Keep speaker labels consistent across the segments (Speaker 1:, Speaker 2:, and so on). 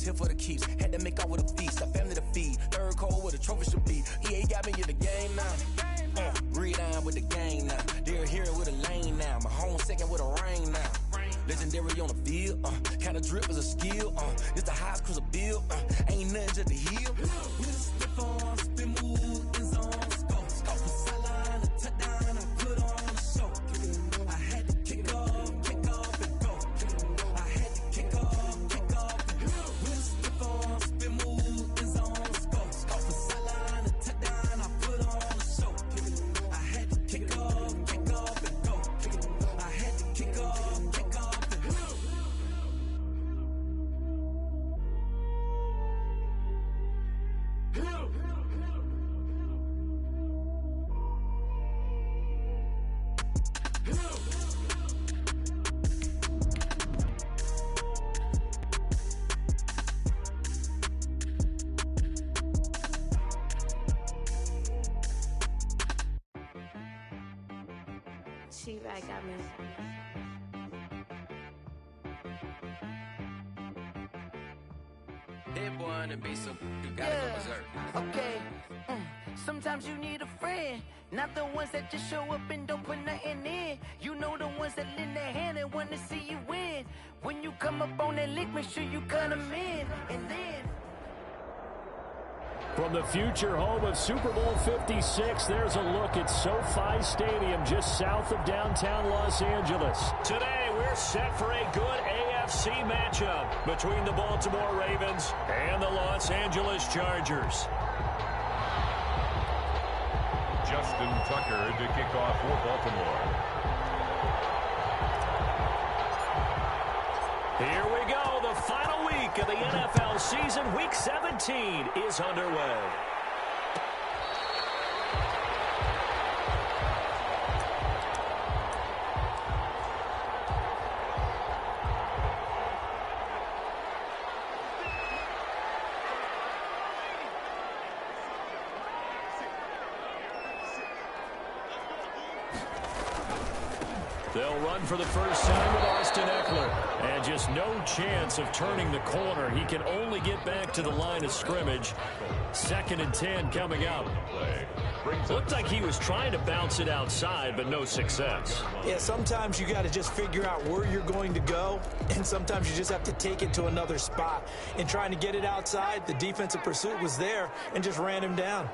Speaker 1: it's here for the keeps. Had to make out with a feast, a family to feed. Third cold where the trophy should be. EA got me in the game now. Breathe down with the gang now. They're here with a lane now. My home second with a rain now. Legendary on the field, kinda drip is a skill, it's the highest cruiser bill, ain't nothing just to heal. We just slip on, spin move, in zone, scope from sideline to touchdown, I put on a show. I had to kick off and go. I had to kick off and go. We just slip on, spin move, in zone, scope from sideline to touchdown, I put on a show. I had to kick off and go. I had to kick off.
Speaker 2: She back got me.
Speaker 3: Hit one and be so you gotta go berserk.
Speaker 4: Okay. Sometimes you need a friend, not the ones that just show up and don't put nothing in. You know the ones that lend a hand and want to see you win. When you come up on that lick, make sure you cut them in. And then
Speaker 5: from the future home of Super Bowl 56, there's a look at SoFi Stadium just south of downtown Los Angeles. Today, we're set for a good AFC matchup between the Baltimore Ravens and the Los Angeles Chargers.
Speaker 6: Justin Tucker to kick off for Baltimore.
Speaker 5: Here we go. The final week of the NFL season, Week 17, is underway. They'll run for the first time with Austin Eckler. And just no chance of turning the corner. He can only get back to the line of scrimmage. 2nd and 10 coming up. Looked like he was trying to bounce it outside, but no success.
Speaker 7: Yeah, sometimes you got to just figure out where you're going to go, and sometimes you just have to take it to another spot. In trying to get it outside, the defensive pursuit was there and just ran him down.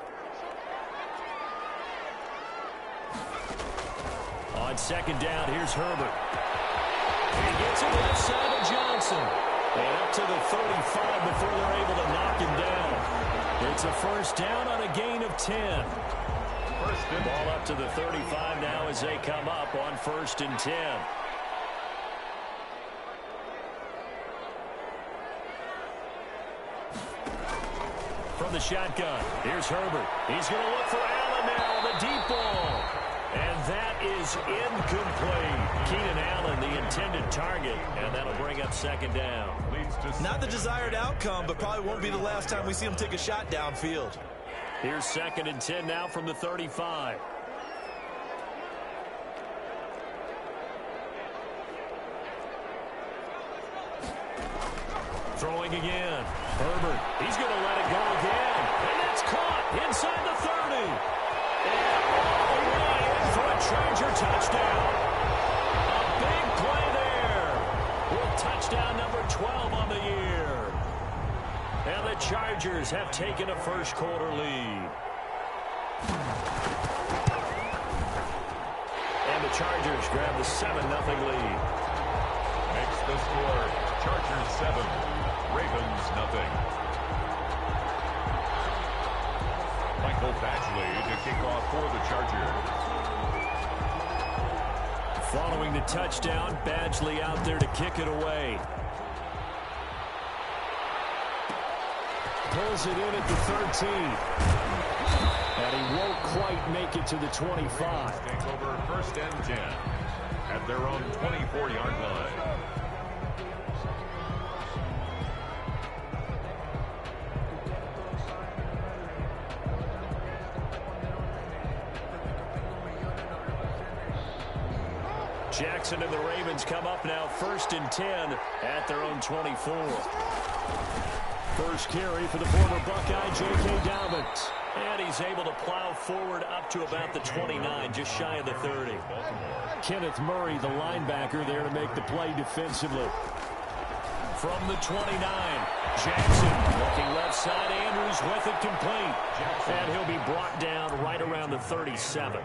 Speaker 5: On 2nd down, here's Herbert. He gets it left side of Johnson. And up to the 35 before they're able to knock him down. It's a first down on a gain of 10. Ball up to the 35 now as they come up on 1st and 10. From the shotgun, here's Herbert. He's going to look for Allen now, the deep ball. And that is incomplete. Keenan Allen, the intended target, and that'll bring up 2nd down.
Speaker 7: Not the desired outcome, but probably won't be the last time we see him take a shot downfield.
Speaker 5: Here's 2nd and 10 now from the 35. Throwing again. Herbert, he's going to let it go again. And that's caught inside the 30. And all the way in for a Charger touchdown. A big play there. With touchdown number 12 on the year. And the Chargers have taken a first-quarter lead. And the Chargers grab the 7-0 lead.
Speaker 6: Makes the score Chargers 7, Ravens nothing. Michael Badgley to kick off for the Chargers.
Speaker 5: Following the touchdown, Badgley out there to kick it away. Pulls it in at the 13. And he won't quite make it to the 25.
Speaker 6: Take over 1st and 10 at their own 24-yard line.
Speaker 5: Jackson and the Ravens come up now 1st and 10 at their own 24. First carry for the former Buckeye, J.K. Dobbins. And he's able to plow forward up to about the 29, just shy of the 30. Kenneth Murray, the linebacker, there to make the play defensively. From the 29, Jackson looking left side. Andrews with it complete. And he'll be brought down right around the 37.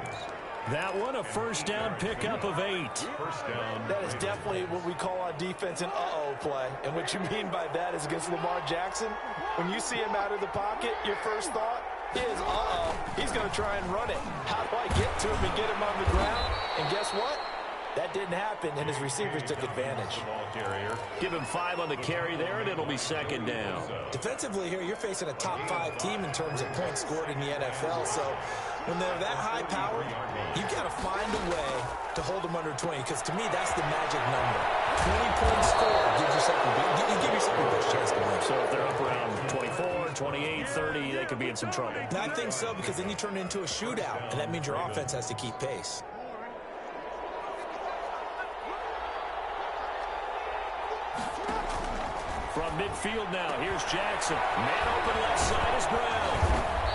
Speaker 5: That one, a first down pickup of 8.
Speaker 6: First down.
Speaker 7: That is definitely what we call on defense an uh-oh play. And what you mean by that is against Lamar Jackson, when you see him out of the pocket, your first thought is, uh-oh, he's going to try and run it. How do I get to him and get him on the ground? And guess what? That didn't happen, and his receivers took advantage.
Speaker 5: Give him 5 on the carry there, and it'll be second down.
Speaker 7: Defensively here, you're facing a top 5 team in terms of points scored in the NFL, so when they're that high-powered, you've got to find a way to hold them under 20, because to me, that's the magic number. 20 points scored gives yourself you give yourself your best chance to win.
Speaker 5: So if they're up around 24, 28, 30, they could be in some trouble.
Speaker 7: And I think so, because then you turn it into a shootout, and that means your offense has to keep pace.
Speaker 5: From midfield now, here's Jackson. Man open left side is Brown.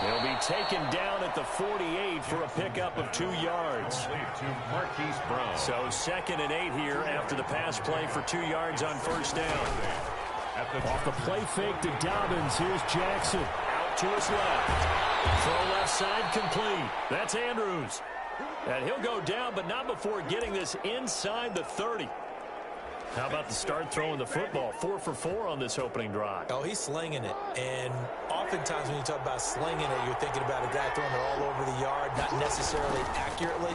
Speaker 5: He'll be taken down at the 48 for a pickup of 2 yards. So 2nd and 8 here after the pass play for 2 yards on first down. Off the play fake to Dobbins, here's Jackson. Out to his left. Throw left side complete. That's Andrews. And he'll go down, but not before getting this inside the 30. How about the start throwing the football? 4 for 4 on this opening drive.
Speaker 7: Oh, he's slinging it. And oftentimes when you talk about slinging it, you're thinking about a guy throwing it all over the yard, not necessarily accurately.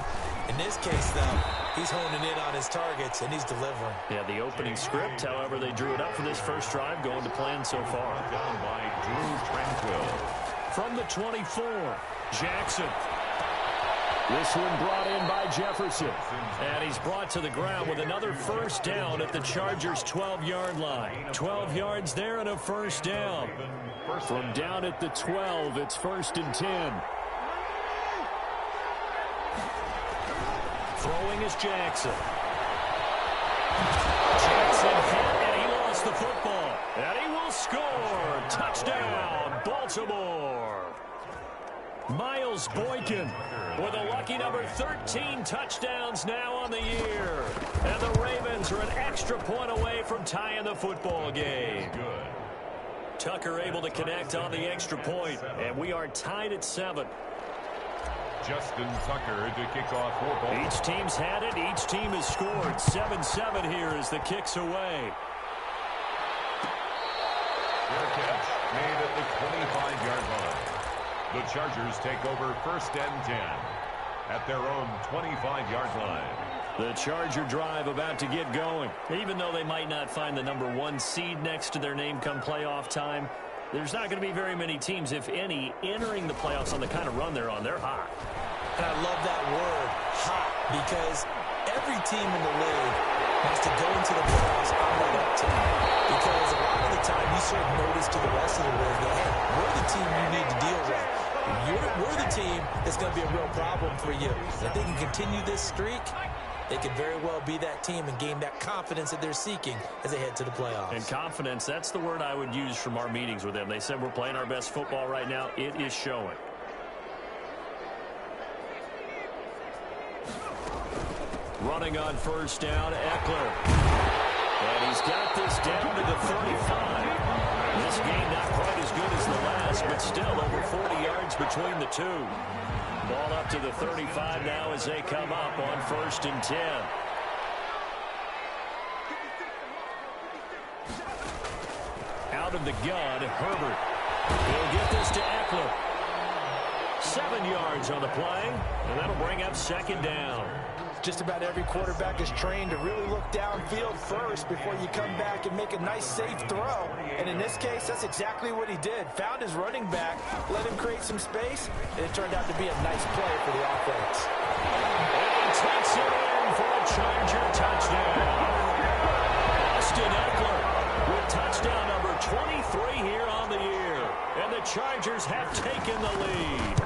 Speaker 7: In this case, though, he's honing in on his targets, and he's delivering.
Speaker 5: Yeah, the opening script, however, they drew it up for this first drive, going to plan so far.
Speaker 6: Down by Drew Tranquill.
Speaker 5: From the 24, Jackson. This one brought in by Jefferson. And he's brought to the ground with another first down at the Chargers' 12-yard line. 12 yards there and a first down. From down at the 12, it's 1st and 10. Throwing is Jackson. Jackson hit, and he lost the football. And he will score. Touchdown, Baltimore. Miles Boykin with a lucky number 13 touchdowns now on the year. And the Ravens are an extra point away from tying the football game. Tucker able to connect on the extra point, and we are tied at 7.
Speaker 6: Justin Tucker to kick off for Baltimore.
Speaker 5: Each team's had it. Each team has scored. 7-7 here as the kick's away.
Speaker 6: Fair catch made at the 25-yard line. The Chargers take over 1st and 10 at their own 25-yard line.
Speaker 5: The Charger drive about to get going. Even though they might not find the number 1 seed next to their name come playoff time, there's not going to be very many teams, if any, entering the playoffs on the kind of run they're on. They're hot.
Speaker 7: And I love that word, hot, because every team in the league wants to go into the playoffs on that up team. Because a lot of the time you serve notice to the rest of the league that, hey, we're the team you need to deal with. We're the team that's going to be a real problem for you. And if they can continue this streak, they could very well be that team and gain that confidence that they're seeking as they head to the playoffs.
Speaker 5: And confidence, that's the word I would use from our meetings with them. They said we're playing our best football right now. It is showing. Running on first down, Eckler. And he's got this down to the 35. This game not quite as good as the last, but still over 40 yards between the two. Ball up to the 35 now as they come up on 1st and 10. Out of the gun, Herbert. He'll get this to Eckler. 7 yards on the play, and that'll bring up 2nd down.
Speaker 7: Just about every quarterback is trained to really look downfield first before you come back and make a nice, safe throw. And in this case, that's exactly what he did. Found his running back, let him create some space, and it turned out to be a nice play for the offense.
Speaker 5: And he takes it in for a Charger touchdown. Austin Eckler with touchdown number 23 here on the year. And the Chargers have taken the lead.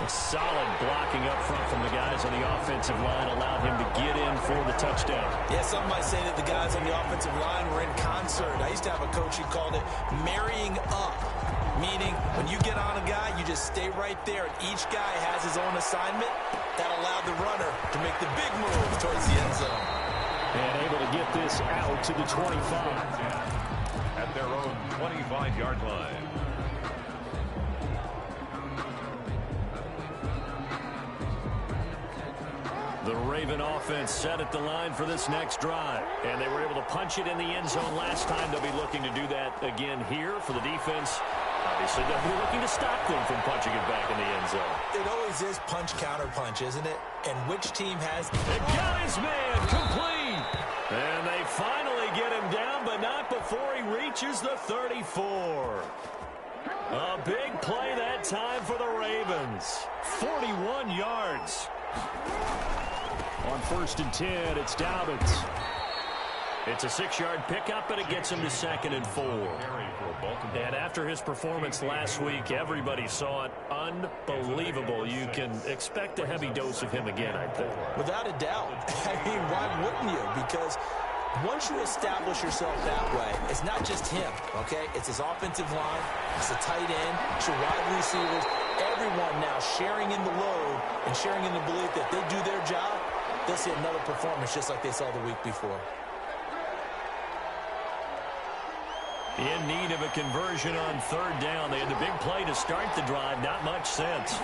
Speaker 5: Solid blocking up front from the guys on the offensive line allowed him to get in for the touchdown.
Speaker 7: Yeah, some might say that the guys on the offensive line were in concert. I used to have a coach who called it marrying up, meaning when you get on a guy, you just stay right there, and each guy has his own assignment. That allowed the runner to make the big move towards the end zone.
Speaker 5: And able to get this out to the 25.
Speaker 6: At their own 25-yard line.
Speaker 5: The Raven offense set at the line for this next drive. And they were able to punch it in the end zone last time. They'll be looking to do that again here for the defense. Obviously, they'll be looking to stop them from punching it back in the end zone.
Speaker 7: It always is punch-counter-punch, isn't it? And which team has...
Speaker 5: It got his man complete. And they finally get him down, but not before he reaches the 34. A big play that time for the Ravens. 41 yards. On 1st and 10, it's Dobbins. It's a 6-yard pickup, and it gets him to 2nd and 4. And after his performance last week, everybody saw it. Unbelievable. You can expect a heavy dose of him again, I think.
Speaker 7: Without a doubt. I mean, why wouldn't you? Because once you establish yourself that way, it's not just him, okay? It's his offensive line, it's the tight end, it's your wide receivers, everyone now sharing in the load and sharing in the belief that they do their job, they'll see another performance just like they saw the week before.
Speaker 5: In need of a conversion on 3rd down. They had the big play to start the drive. Not much sense.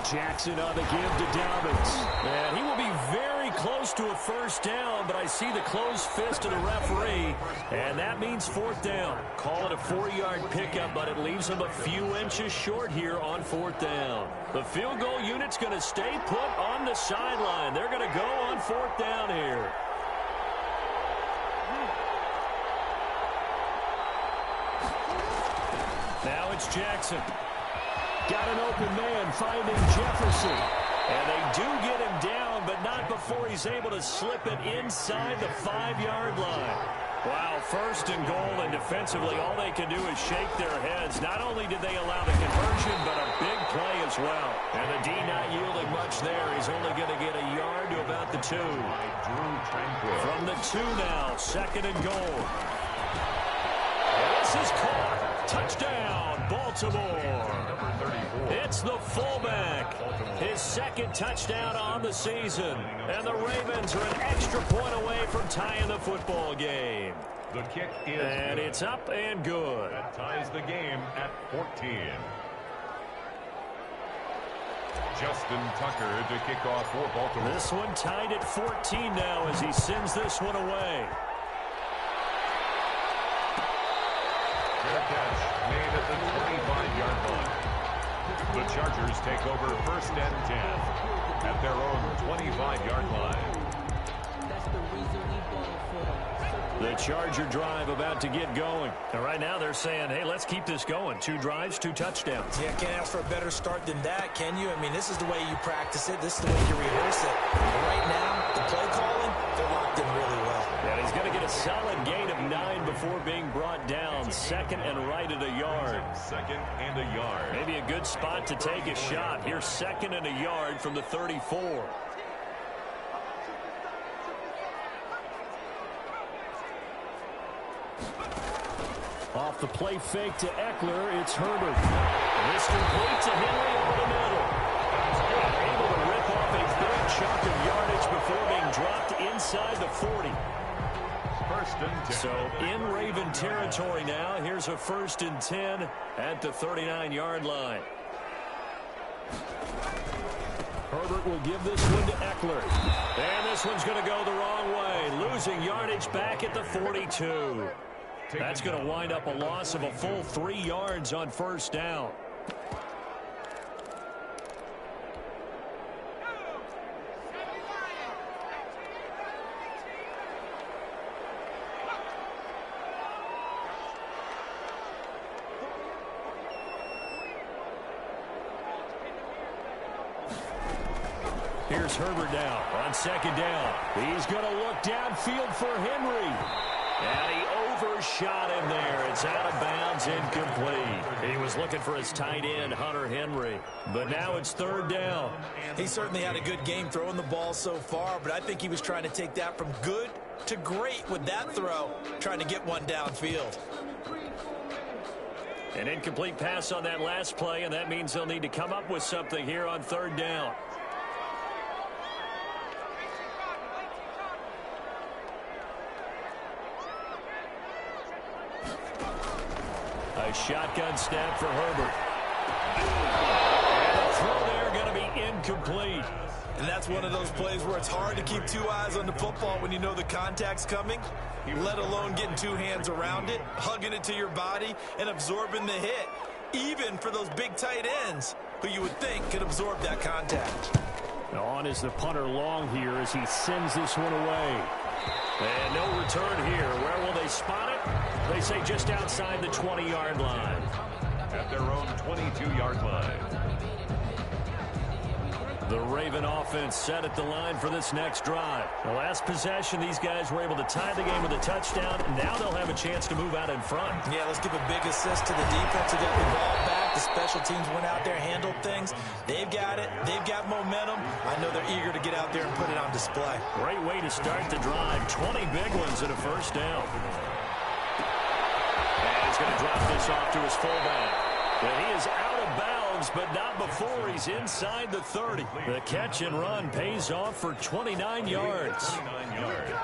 Speaker 5: Jackson on the give to Dobbins. And he will be very close to a 1st down, but I see the closed fist of the referee, and that means 4th down. Call it a 4-yard pickup, but it leaves him a few inches short here on 4th down. The field goal unit's going to stay put on the sideline. They're going to go on 4th down here. Now it's Jackson. Got an open man finding Jefferson. And they do get him down, but not before he's able to slip it inside the 5-yard line. Wow, 1st and goal, and defensively all they can do is shake their heads. Not only did they allow the conversion, but a big play as well. And the D not yielding much there. He's only going to get a yard to about the 2. From the 2 now, 2nd and goal. And this is caught. Touchdown, Baltimore. It's the fullback. His 2nd touchdown on the season. And the Ravens are an extra point away from tying the football game.
Speaker 6: The kick is
Speaker 5: and
Speaker 6: good.
Speaker 5: It's up and good.
Speaker 6: That ties the game at 14. Justin Tucker to kick off for Baltimore.
Speaker 5: This one tied at 14 now as he sends this one away.
Speaker 6: Fair catch made at the 25-yard line. The Chargers take over 1st and 10 at their own 25-yard line.
Speaker 5: The Charger drive about to get going. And right now they're saying, hey, let's keep this going. 2 drives, 2 touchdowns.
Speaker 7: Yeah, can't ask for a better start than that, can you? I mean, this is the way you practice it. This is the way you rehearse it. But right now, the play calling, they're locked in really well.
Speaker 5: And he's going to get a solid gain of 9 before being brought down. 2nd and right at a yard.
Speaker 6: 2nd and a yard.
Speaker 5: Maybe a good spot to take a shot. Here's 2nd and a yard from the 34. Off the play fake to Eckler, it's Herbert. This complete to Henry over the middle. Able to rip off a big chunk of yardage before being dropped inside the 40.
Speaker 6: 1st and 10.
Speaker 5: So in Raven territory now. Here's a 1st and 10 at the 39-yard line. Herbert will give this one to Eckler. And this one's going to go the wrong way. Losing yardage back at the 42. That's going to wind up a loss of a full 3 yards on 1st down. Here's Herbert now on 2nd down. He's going to look downfield for Henry. And he overshot him there. It's out of bounds, incomplete. He was looking for his tight end, Hunter Henry. But now it's third down.
Speaker 7: He certainly had a good game throwing the ball so far, but I think he was trying to take that from good to great with that throw, trying to get one downfield.
Speaker 5: An incomplete pass on that last play, and that means they'll need to come up with something here on third down. A shotgun snap for Herbert. And the throw there going to be incomplete.
Speaker 7: And that's one of those plays where it's hard to keep two eyes on the football when you know the contact's coming, let alone getting two hands around it, hugging it to your body, and absorbing the hit, even for those big tight ends who you would think could absorb that contact.
Speaker 5: On is the punter long here as he sends this one away. And no return here. Where will they spot it? They say just outside the 20-yard line.
Speaker 6: At their own 22-yard line.
Speaker 5: The Raven offense set at the line for this next drive. The last possession, these guys were able to tie the game with a touchdown. Now they'll have a chance to move out in front.
Speaker 7: Yeah, let's give a big assist to the defense who got the ball back. The special teams went out there, handled things. They've got it. They've got momentum. I know they're eager to get out there and put it on display.
Speaker 5: Great way to start the drive. 20 big ones and a first down. And he's going to drop this off to his fullback. But he is out of bounds, but not before he's inside the 30. The catch and run pays off for 29 yards.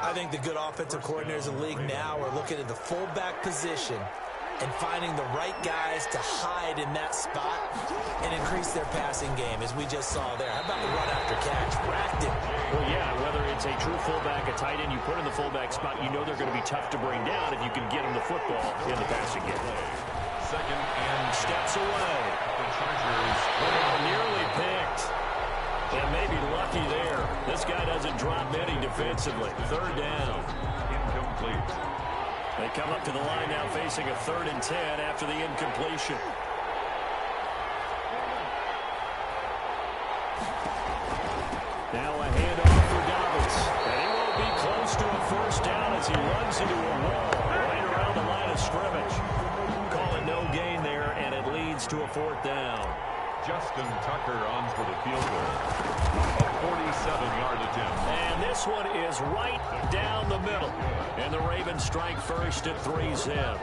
Speaker 7: I think the good offensive coordinators in the league now are looking at the fullback position and finding the right guys to hide in that spot and increase their passing game, as we just saw there. How about the run after catch? Racked him.
Speaker 5: Well, yeah, whether it's a true fullback, a tight end you put in the fullback spot, you know they're going to be tough to bring down if you can get them the football in the passing game.
Speaker 6: Second and
Speaker 5: Steps away.
Speaker 6: the Chargers.
Speaker 5: Nearly picked. And maybe lucky there. This guy doesn't drop many defensively. Third down.
Speaker 6: Incomplete.
Speaker 5: They come up to the line now facing a 3rd and 10 after the incompletion. Now a handoff for Dobbins. And he won't be close to a first down as he runs into a wall right around the line of scrimmage. Call it no gain there, and it leads to a 4th down.
Speaker 6: Justin Tucker on for the field goal. A 47-yard attempt.
Speaker 5: And this one is right down the middle. And the Ravens strike first at 3-zip.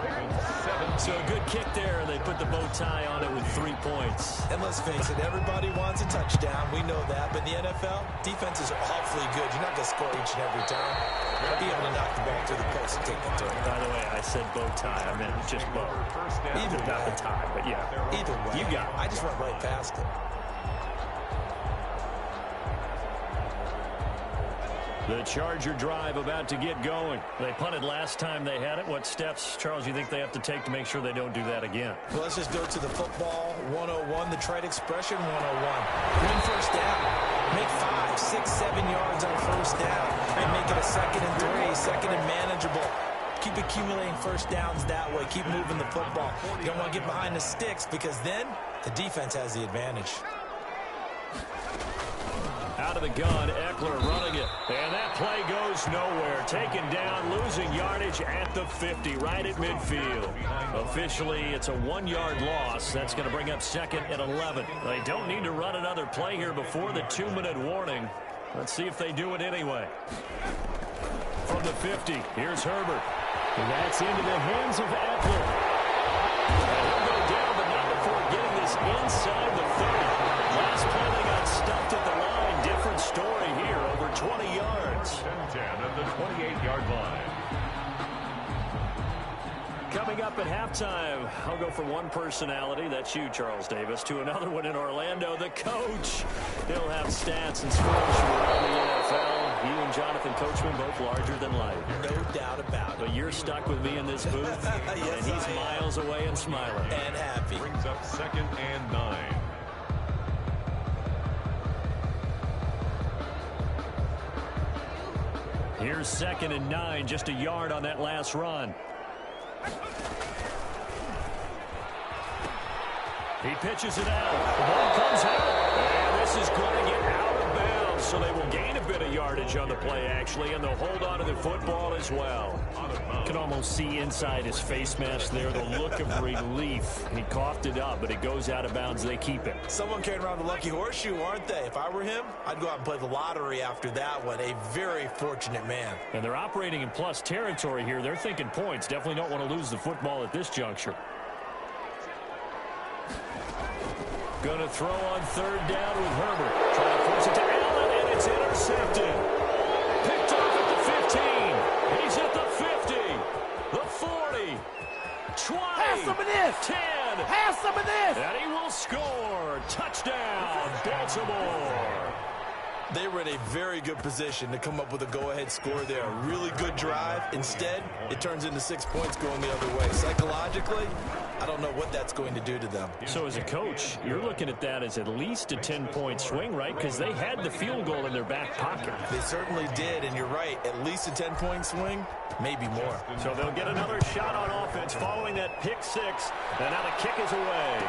Speaker 5: So a good kick there, and they put the bow tie on it with 3 points.
Speaker 7: And let's face it, everybody wants a touchdown. We know that. But in the NFL, defenses are awfully good. You're not going to score each and every time. You'll be able to knock the ball through the post and take the throw.
Speaker 5: By the way, I said bow tie. I meant just bow.
Speaker 7: Either
Speaker 5: Not
Speaker 7: way.
Speaker 5: the tie, but yeah.
Speaker 7: Either way.
Speaker 5: You got it.
Speaker 7: I just went right past it.
Speaker 5: The Charger drive about to get going. They punted last time they had it. What steps, Charles, you think they have to take to make sure they don't do that again?
Speaker 7: Well, let's just go to the football 101, the trade expression 101. Win first down. Make 5, 6, 7 yards on first down. And make it a 2nd and 3, 2nd and manageable. Keep accumulating first downs that way. Keep moving the football. You don't want to get behind the sticks because then the defense has the advantage.
Speaker 5: Out of the gun, Eckler running it. And that play goes nowhere. Taken down, losing yardage at the 50, right at midfield. Officially, it's a 1-yard loss. That's going to bring up 2nd and 11. They don't need to run another play here before the 2-minute warning. Let's see if they do it anyway. From the 50, here's Herbert. And that's into the hands of Eckler. And he'll go down, but not before getting this inside the 30. Last play, they got stuffed at the line. Different story here, over 20 yards.
Speaker 6: 10-10 at the 28-yard line.
Speaker 5: Coming up at halftime, I'll go from one personality, that's you, Charles Davis, to another one in Orlando, the coach. He'll have stats and scores from around the NFL. You and Jonathan Coachman both larger than life.
Speaker 7: No doubt about it.
Speaker 5: But you're stuck with me in this booth,
Speaker 7: Yes,
Speaker 5: and he's
Speaker 7: I am.
Speaker 5: miles away and smiling.
Speaker 7: And happy.
Speaker 6: Brings up 2nd and 9.
Speaker 5: Here's 2nd and 9, just a yard on that last run. He pitches it out. The ball comes out. And this is going to get out of bounds. down, so they will gain a bit of yardage on the play, actually, and they'll hold on to the football as well.
Speaker 2: You can almost see inside his face mask there the look of relief. He coughed it up, but it goes out of bounds. They keep it.
Speaker 7: Someone carrying around the lucky horseshoe, aren't they? If I were him, I'd go out and play the lottery after that one. A very fortunate man.
Speaker 2: And they're operating in plus territory here. They're thinking points. Definitely don't want to lose the football at this juncture.
Speaker 5: Going to throw on third down with Herbert. Trying to force it to Allen, and it's intercepted. Picked off at the 15. He's at the 50. The 40. 20.
Speaker 4: Have some of this.
Speaker 5: 10.
Speaker 4: Have some of this.
Speaker 5: And he will score. Touchdown, Baltimore.
Speaker 7: They were in a very good position to come up with a go-ahead score there. A really good drive. Instead, it turns into 6 points going the other way. Psychologically, I don't know what that's going to do to them.
Speaker 2: So as a coach, you're looking at that as at least a 10-point swing, right? Because they had the field goal in their back pocket.
Speaker 7: They certainly did, and you're right. At least a 10-point swing, maybe more.
Speaker 5: So they'll get another shot on offense following that pick six. And now the kick is away.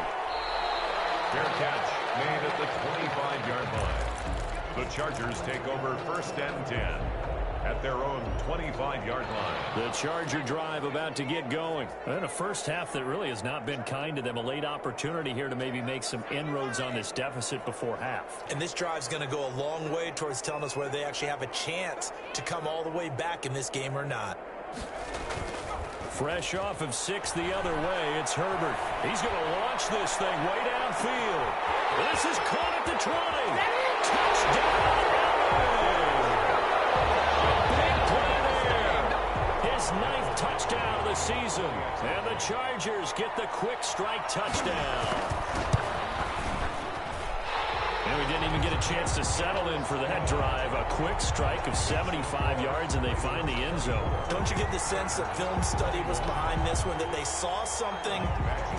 Speaker 6: Fair catch made at the 25-yard line. The Chargers take over first and 10 at their own 25-yard line.
Speaker 5: The Charger drive about to get going.
Speaker 2: And a first half that really has not been kind to them. A late opportunity here to maybe make some inroads on this deficit before half.
Speaker 7: And this drive's going to go a long way towards telling us whether they actually have a chance to come all the way back in this game or not.
Speaker 5: Fresh off of 6 the other way, it's Herbert. He's going to launch this thing way downfield. This is caught at the 20. Touchdown, Big play there. His 9th touchdown of the season. And the Chargers get the quick strike touchdown.
Speaker 2: And we didn't even get a chance to settle in for that drive. A quick strike of 75 yards, and they find the end zone.
Speaker 7: Don't you get the sense that film study was behind this one, that they saw something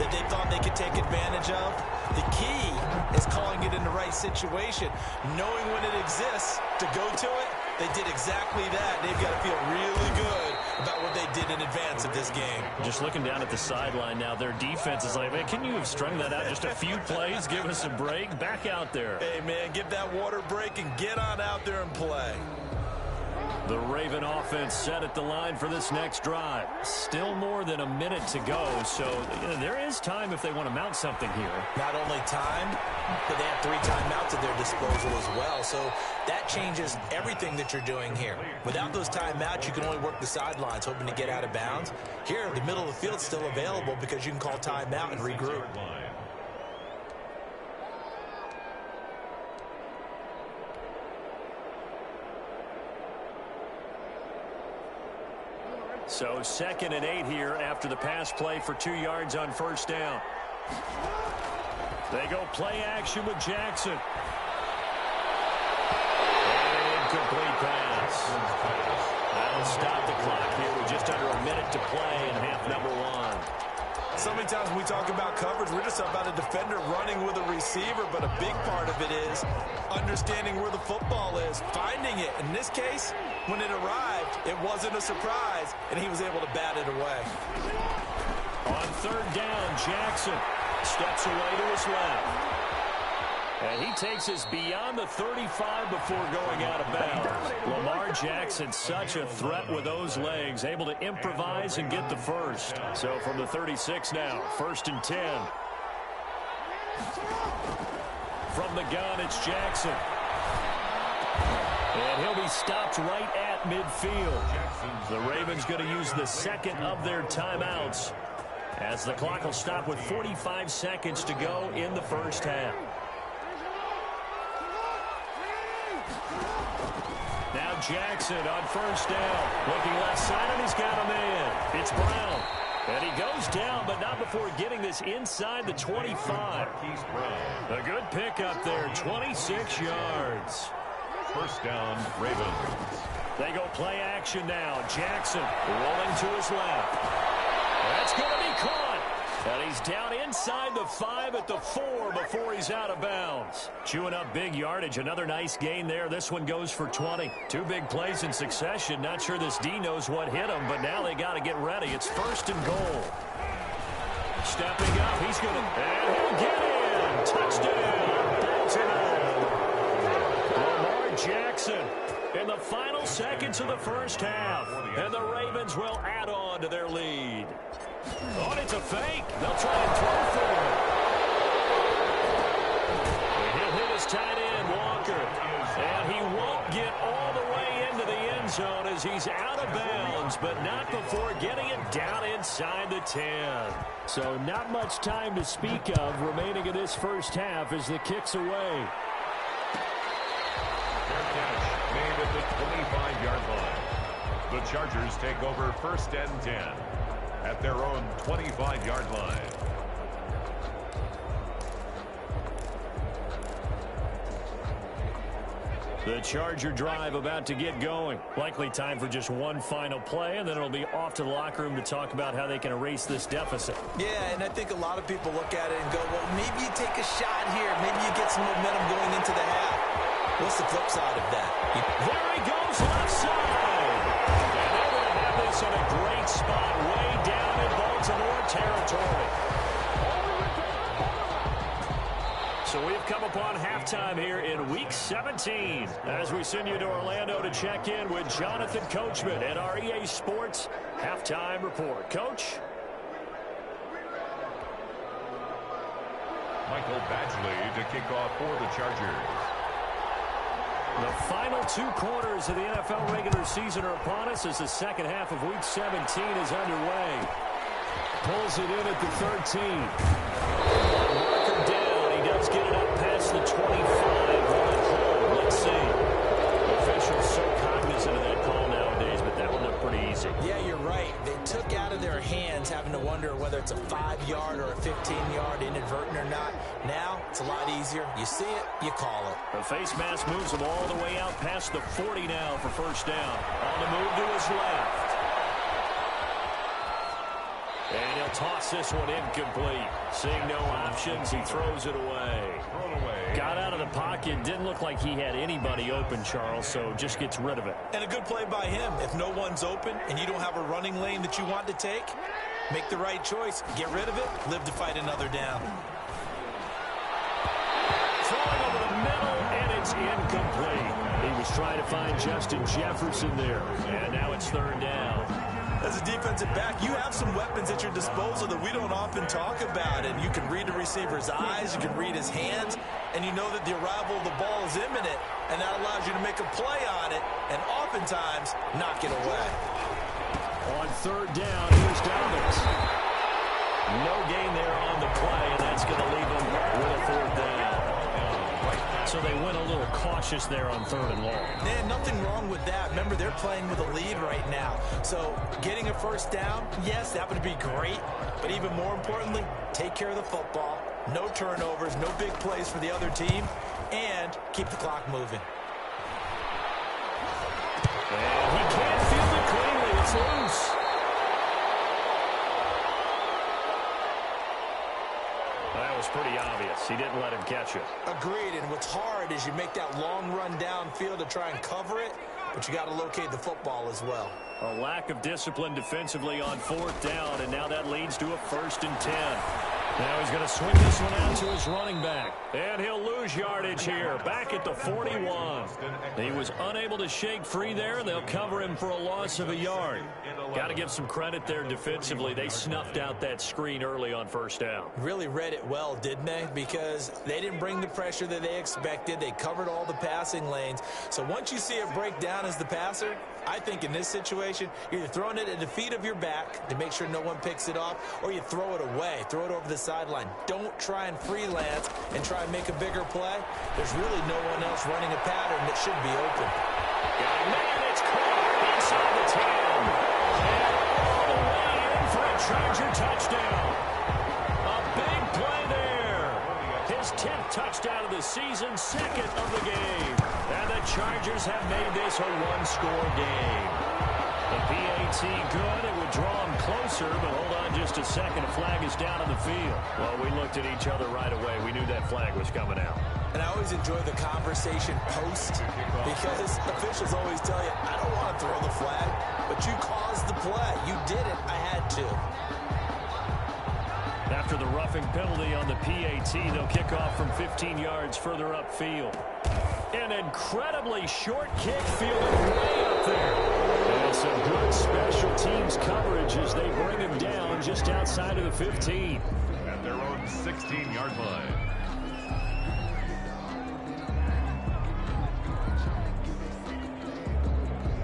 Speaker 7: that they thought they could take advantage of? The key is calling it in the right situation, knowing when it exists to go to it. They did exactly that. They've got to feel really good about what they did in advance of this game.
Speaker 2: Just looking down at the sideline now, their defense is like, man, can you have strung that out just a few plays? Give us a break. Back out there.
Speaker 7: Hey, man, give that water break and get on out there and play.
Speaker 5: The Raven offense set at the line for this next drive.
Speaker 2: Still more than a minute to go, so there is time if they want to mount something here.
Speaker 7: Not only time, but they have 3 timeouts at their disposal as well. So that changes everything that you're doing here. Without those timeouts, you can only work the sidelines, hoping to get out of bounds. Here, the middle of the field's still available because you can call timeout and regroup.
Speaker 5: So 2nd and 8 here after the pass play for 2 yards on first down. They go play action with Jackson. And incomplete pass. That'll stop the clock here with just under a minute to play in half number 1.
Speaker 7: So many times when we talk about coverage, we're just about a defender running with a receiver, but a big part of it is understanding where the football is, finding it. In this case, when it arrived, it wasn't a surprise, and he was able to bat it away.
Speaker 5: On third down, Jackson steps away to his left. And he takes us beyond the 35 before going out of bounds.
Speaker 2: Lamar Jackson, such a threat with those legs, able to improvise and get the first.
Speaker 5: So from the 36 now, 1st and 10. From the gun, it's Jackson. And he'll be stopped right at midfield. The Ravens going to use the 2nd of their timeouts, as the clock will stop with 45 seconds to go in the first half. Now Jackson on first down. Looking left side, and he's got a man. It's Brown. And he goes down, but not before getting this inside the 25. A good pickup there, 26 yards.
Speaker 6: First down, Ravens.
Speaker 5: They go play action now. Jackson rolling to his left. That's going to be caught. And he's down inside the 5 at the 4 before he's out of bounds. Chewing up big yardage. Another nice gain there. This one goes for 20. 2 big plays in succession. Not sure this D knows what hit him, but now they got to get ready. It's 1st and goal. Stepping up. He's going to... And he'll get in. Touchdown. Baltimore. Lamar Jackson in the final seconds of the first half. And the Ravens will add on to their lead. Oh, it's a fake. They'll try and throw for it. He'll hit his tight end, Walker. And he won't get all the way into the end zone as he's out of bounds, but not before getting it down inside the 10.
Speaker 2: So not much time to speak of remaining in this first half as the kick's away.
Speaker 6: Fair catch made at the 25-yard line. The Chargers take over 1st and 10 at their own 25-yard line.
Speaker 2: The Charger drive about to get going. Likely time for just one final play, and then it'll be off to the locker room to talk about how they can erase this deficit.
Speaker 7: Yeah, and I think a lot of people look at it and go, well, maybe you take a shot here. Maybe you get some momentum going into the half. What's the flip side of that?
Speaker 5: There he goes, left side. And they're going to have this in a great spot way down in Baltimore territory.
Speaker 2: So we've come upon halftime here in Week 17 as we send you to Orlando to check in with Jonathan Coachman at our EA Sports Halftime Report. Coach?
Speaker 6: Michael Badgley to kick off for the Chargers.
Speaker 2: The final 2 quarters of the NFL regular season are upon us as the second half of Week 17 is underway. Pulls it in at the 13. Marker down. He does get it up past the 25. Home. Let's see. Officials so cognizant of that call nowadays, but that one looked pretty easy.
Speaker 7: Yeah, you're right. They took out of their hands having to wonder whether it's a 5-yard or a 15-yard inadvertent or not. Now, it's a lot easier. You see it, you call it.
Speaker 2: The face mask moves him all the way out past the 40 now for first down. On the move to his left. And he'll toss this one incomplete. Seeing no options, he throws it away. Got out of the pocket. Didn't look like he had anybody open, Charles, so just gets rid of it.
Speaker 7: And a good play by him. If no one's open and you don't have a running lane that you want to take, make the right choice. Get rid of it. Live to fight another down.
Speaker 2: Throwing over the middle, and it's incomplete. He was trying to find Justin Jefferson there, and now it's 3rd down.
Speaker 7: As a defensive back, you have some weapons at your disposal that we don't often talk about. And you can read the receiver's eyes, you can read his hands, and you know that the arrival of the ball is imminent, and that allows you to make a play on it, and oftentimes knock it away.
Speaker 2: On 3rd down, here's Dobbins. No gain there on the play, and that's going to leave him with a 4th down. So they went a little cautious there on 3rd and long.
Speaker 7: Man, nothing wrong with that. Remember, they're playing with a lead right now. So getting a 1st down, yes, that would be great. But even more importantly, take care of the football. No turnovers, no big plays for the other team, and keep the clock moving.
Speaker 2: And he can't field it cleanly. It's loose. That was pretty obvious. He didn't let him catch it.
Speaker 7: Agreed, and what's hard is you make that long run downfield to try and cover it, but you got to locate the football as well.
Speaker 2: A lack of discipline defensively on 4th down, and now that leads to a 1st and 10. Now he's going to swing this one out to his running back. And he'll lose yardage here, back at the 41. He was unable to shake free there, and they'll cover him for a loss of a yard. Got to give some credit there defensively. They snuffed out that screen early on 1st down.
Speaker 7: Really read it well, didn't they? Because they didn't bring the pressure that they expected. They covered all the passing lanes. So once you see it break down as the passer, I think in this situation, you're either throwing it at the feet of your back to make sure no one picks it off, or you throw it away, throw it over the sideline. Don't try and freelance and try and make a bigger play. There's really no one else running a pattern that should be open.
Speaker 5: Man, it's caught inside the 10. And all the way in for a Charger touchdown. A big play there. His 10th touchdown of the season, 2nd of the game. And the Chargers have made this a 1-score game. The PAT good. It would draw him closer, but hold on just a second. A flag is down on the field.
Speaker 2: Well, we looked at each other right away. We knew that flag was coming out.
Speaker 7: And I always enjoy the conversation post because officials always tell you, I don't want to throw the flag, but you caused the play. You did it. I had to.
Speaker 2: After the roughing penalty on the PAT, they'll kick off from 15 yards further upfield. An incredibly short kick fielded way up there. And some good special teams coverage as they bring him down just outside of the 15.
Speaker 6: At their own 16-yard line.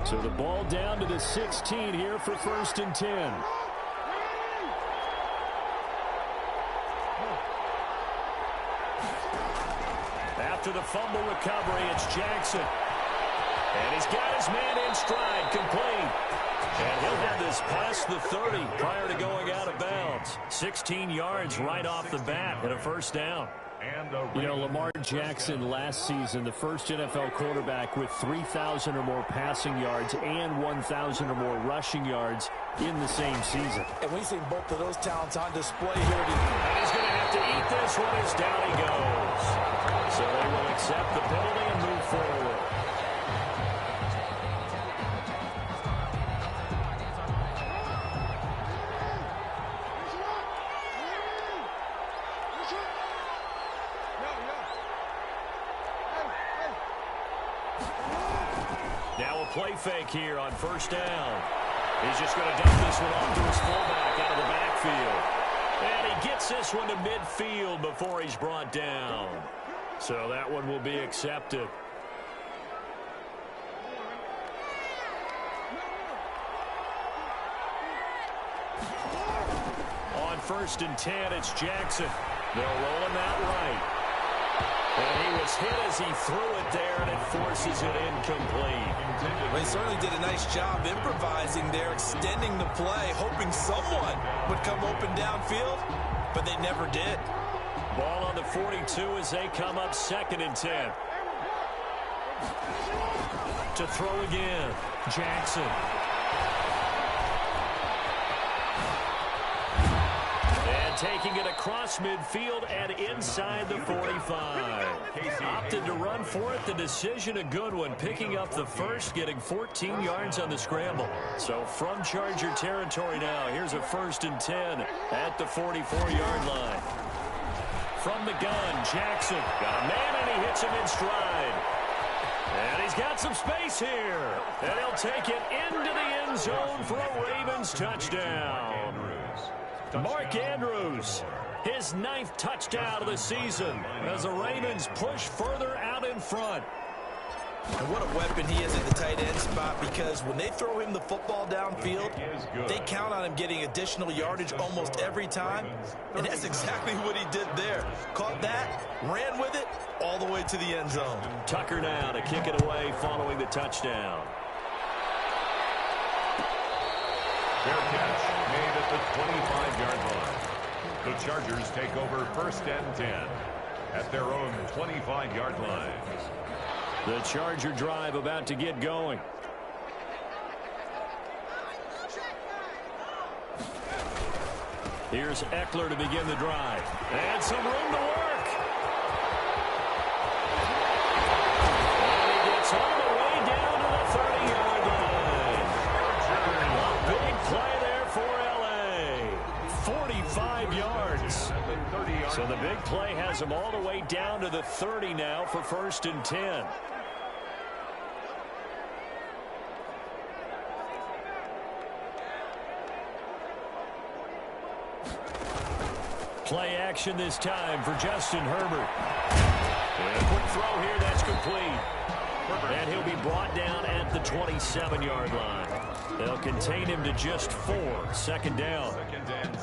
Speaker 2: So the ball down to the 16 here for 1st and 10. After the fumble recovery, it's Jackson. And he's got his man in stride, complete. And he'll have this past the 30 prior to going out of bounds. 16 yards right off the bat and a first down. You know, Lamar Jackson last season, the first NFL quarterback with 3,000 or more passing yards and 1,000 or more rushing yards in the same season.
Speaker 7: And we've seen both of those talents on display here.
Speaker 2: And he's going to have to eat this one as down he goes. So they will accept the penalty and move forward. Now a play fake here on 1st down. He's just going to dump this one off to his fullback out of the backfield. And he gets this one to midfield before he's brought down. So that one will be accepted. On 1st and 10, it's Jackson. They'll roll him out right. And he was hit as he threw it there, and it forces it incomplete.
Speaker 7: Well, he certainly did a nice job improvising there, extending the play, hoping someone would come open downfield, but they never did.
Speaker 2: Ball on the 42 as they come up 2nd and 10. To throw again, Jackson. And taking it across midfield and inside the 45. Opted to run for it. The decision a good one. Picking up the first, getting 14 yards on the scramble. So from Charger territory now, here's a 1st and 10 at the 44-yard line. From the gun, Jackson got a man and he hits him in stride. And he's got some space here. And he'll take it into the end zone for a Ravens touchdown. Mark Andrews, his 9th touchdown of the season as the Ravens push further out in front.
Speaker 7: And what a weapon he is at the tight end spot, because when they throw him the football downfield, they count on him getting additional yardage almost every time. And that's exactly what he did there. Caught that, ran with it, all the way to the end zone.
Speaker 2: Tucker now to kick it away following the touchdown.
Speaker 6: Fair catch made at the 25-yard line. The Chargers take over 1st and 10 at their own 25-yard line.
Speaker 2: The Charger drive about to get going. Here's Eckler to begin the drive. And some room to work. And he gets all the way down to the 30-yard line. A big play there for L.A. 45 yards. So the big play has him all the way down to the 30 now for 1st and 10. Play action this time for Justin Herbert. And a quick throw here, that's complete. And he'll be brought down at the 27-yard line. They'll contain him to just 4. 2nd down.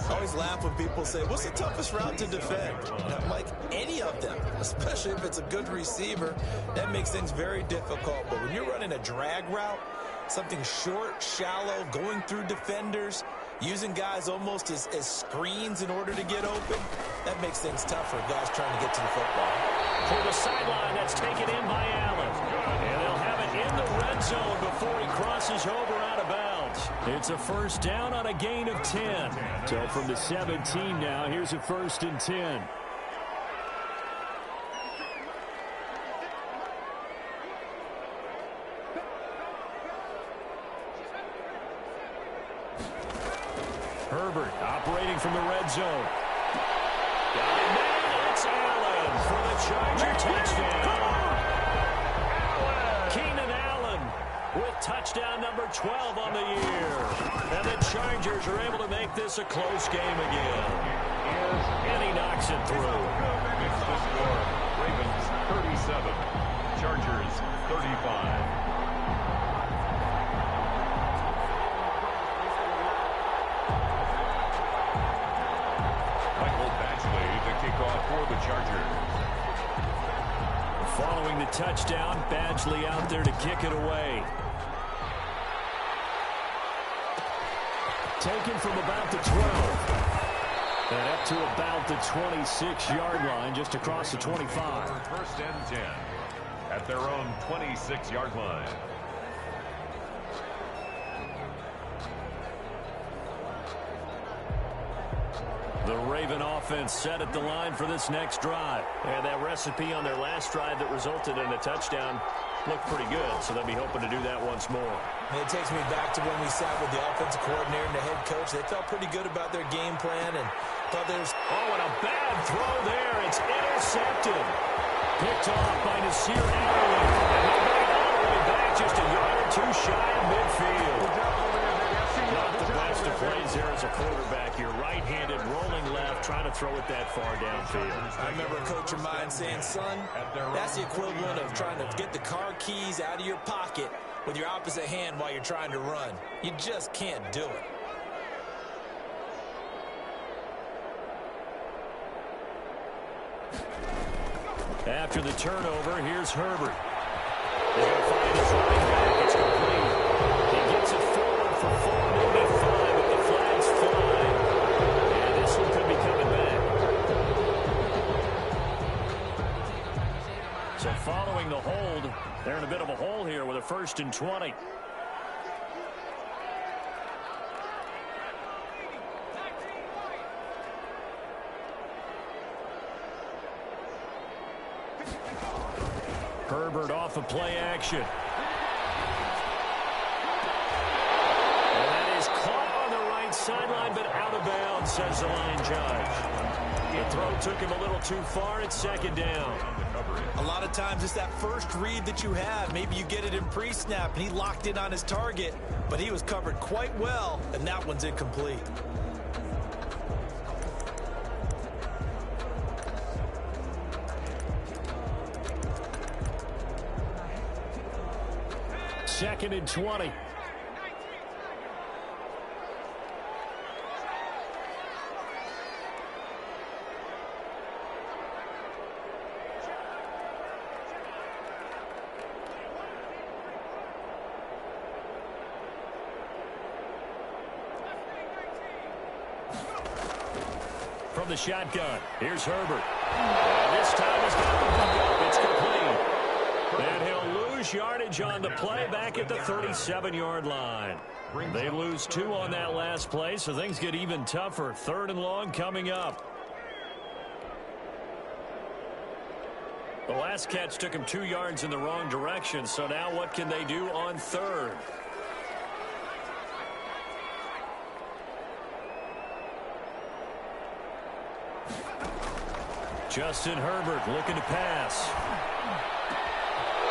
Speaker 7: I always laugh when people say, what's the toughest route to defend? And I'm like, any of them, especially if it's a good receiver. That makes things very difficult. But when you're running a drag route, something short, shallow, going through defenders, using guys almost as screens in order to get open, that makes things tough for guys trying to get to the football.
Speaker 2: For the sideline, that's taken in by Allen. And they'll have it in the red zone before he crosses over out of bounds. It's a 1st down on a gain of 10. So from the 17 now, here's a 1st and 10. Herbert operating from the red zone. Got it, man. It's Allen for the Charger touchdown. 12 on the year. And the Chargers are able to make this a close game again. And he knocks it through.
Speaker 6: It's the score. Ravens 37, Chargers 35. Kickoff for the Chargers.
Speaker 2: Following the touchdown, Badgley out there to kick it away. Taken from about the 12. And up to about the 26-yard line, just across the 25.
Speaker 6: First and 10 at their own 26-yard line.
Speaker 2: The Raven offense set at the line for this next drive.
Speaker 5: And that recipe on their last drive that resulted in a touchdown looked pretty good, so they'll be hoping to do that once more.
Speaker 7: And it takes me back to when we sat with the offensive coordinator and the head coach. They felt pretty good about their game plan and thought there's...
Speaker 2: Oh, and a bad throw there. It's intercepted. Picked off by Nasir Adderley. And they'll bring it all the way back just a yard or two shy of midfield. Not the best of plays there as a quarterback. You're right-handed, rolling left, trying to throw it that far downfield.
Speaker 7: I remember a coach of mine saying, son, that's the equivalent of trying to get the car keys out of your pocket with your opposite hand while you're trying to run. You just can't do it.
Speaker 2: After the turnover, here's Herbert. They're going to find his running back. It's complete. He gets it forward for 4, maybe 5, but the flag's flying. And this one could be coming back. So following the hold, they're in a bit of a hole here with a 1st and 20. Herbert off of play action. And that is caught on the right sideline, but out of bounds, says the line judge. The throw took him a little too far. It's 2nd down.
Speaker 7: A lot of times it's that first read that you have. Maybe you get it in pre-snap, and he locked in on his target, but he was covered quite well, and that one's incomplete.
Speaker 2: Second and 20. From the shotgun, here's Herbert. And this time he's got the pickup. It's complete. And he'll lose yardage on the play back at the 37-yard line. They lose 2 on that last play, so things get even tougher. 3rd and long coming up. The last catch took him 2 yards in the wrong direction, so now what can they do on 3rd? Justin Herbert looking to pass.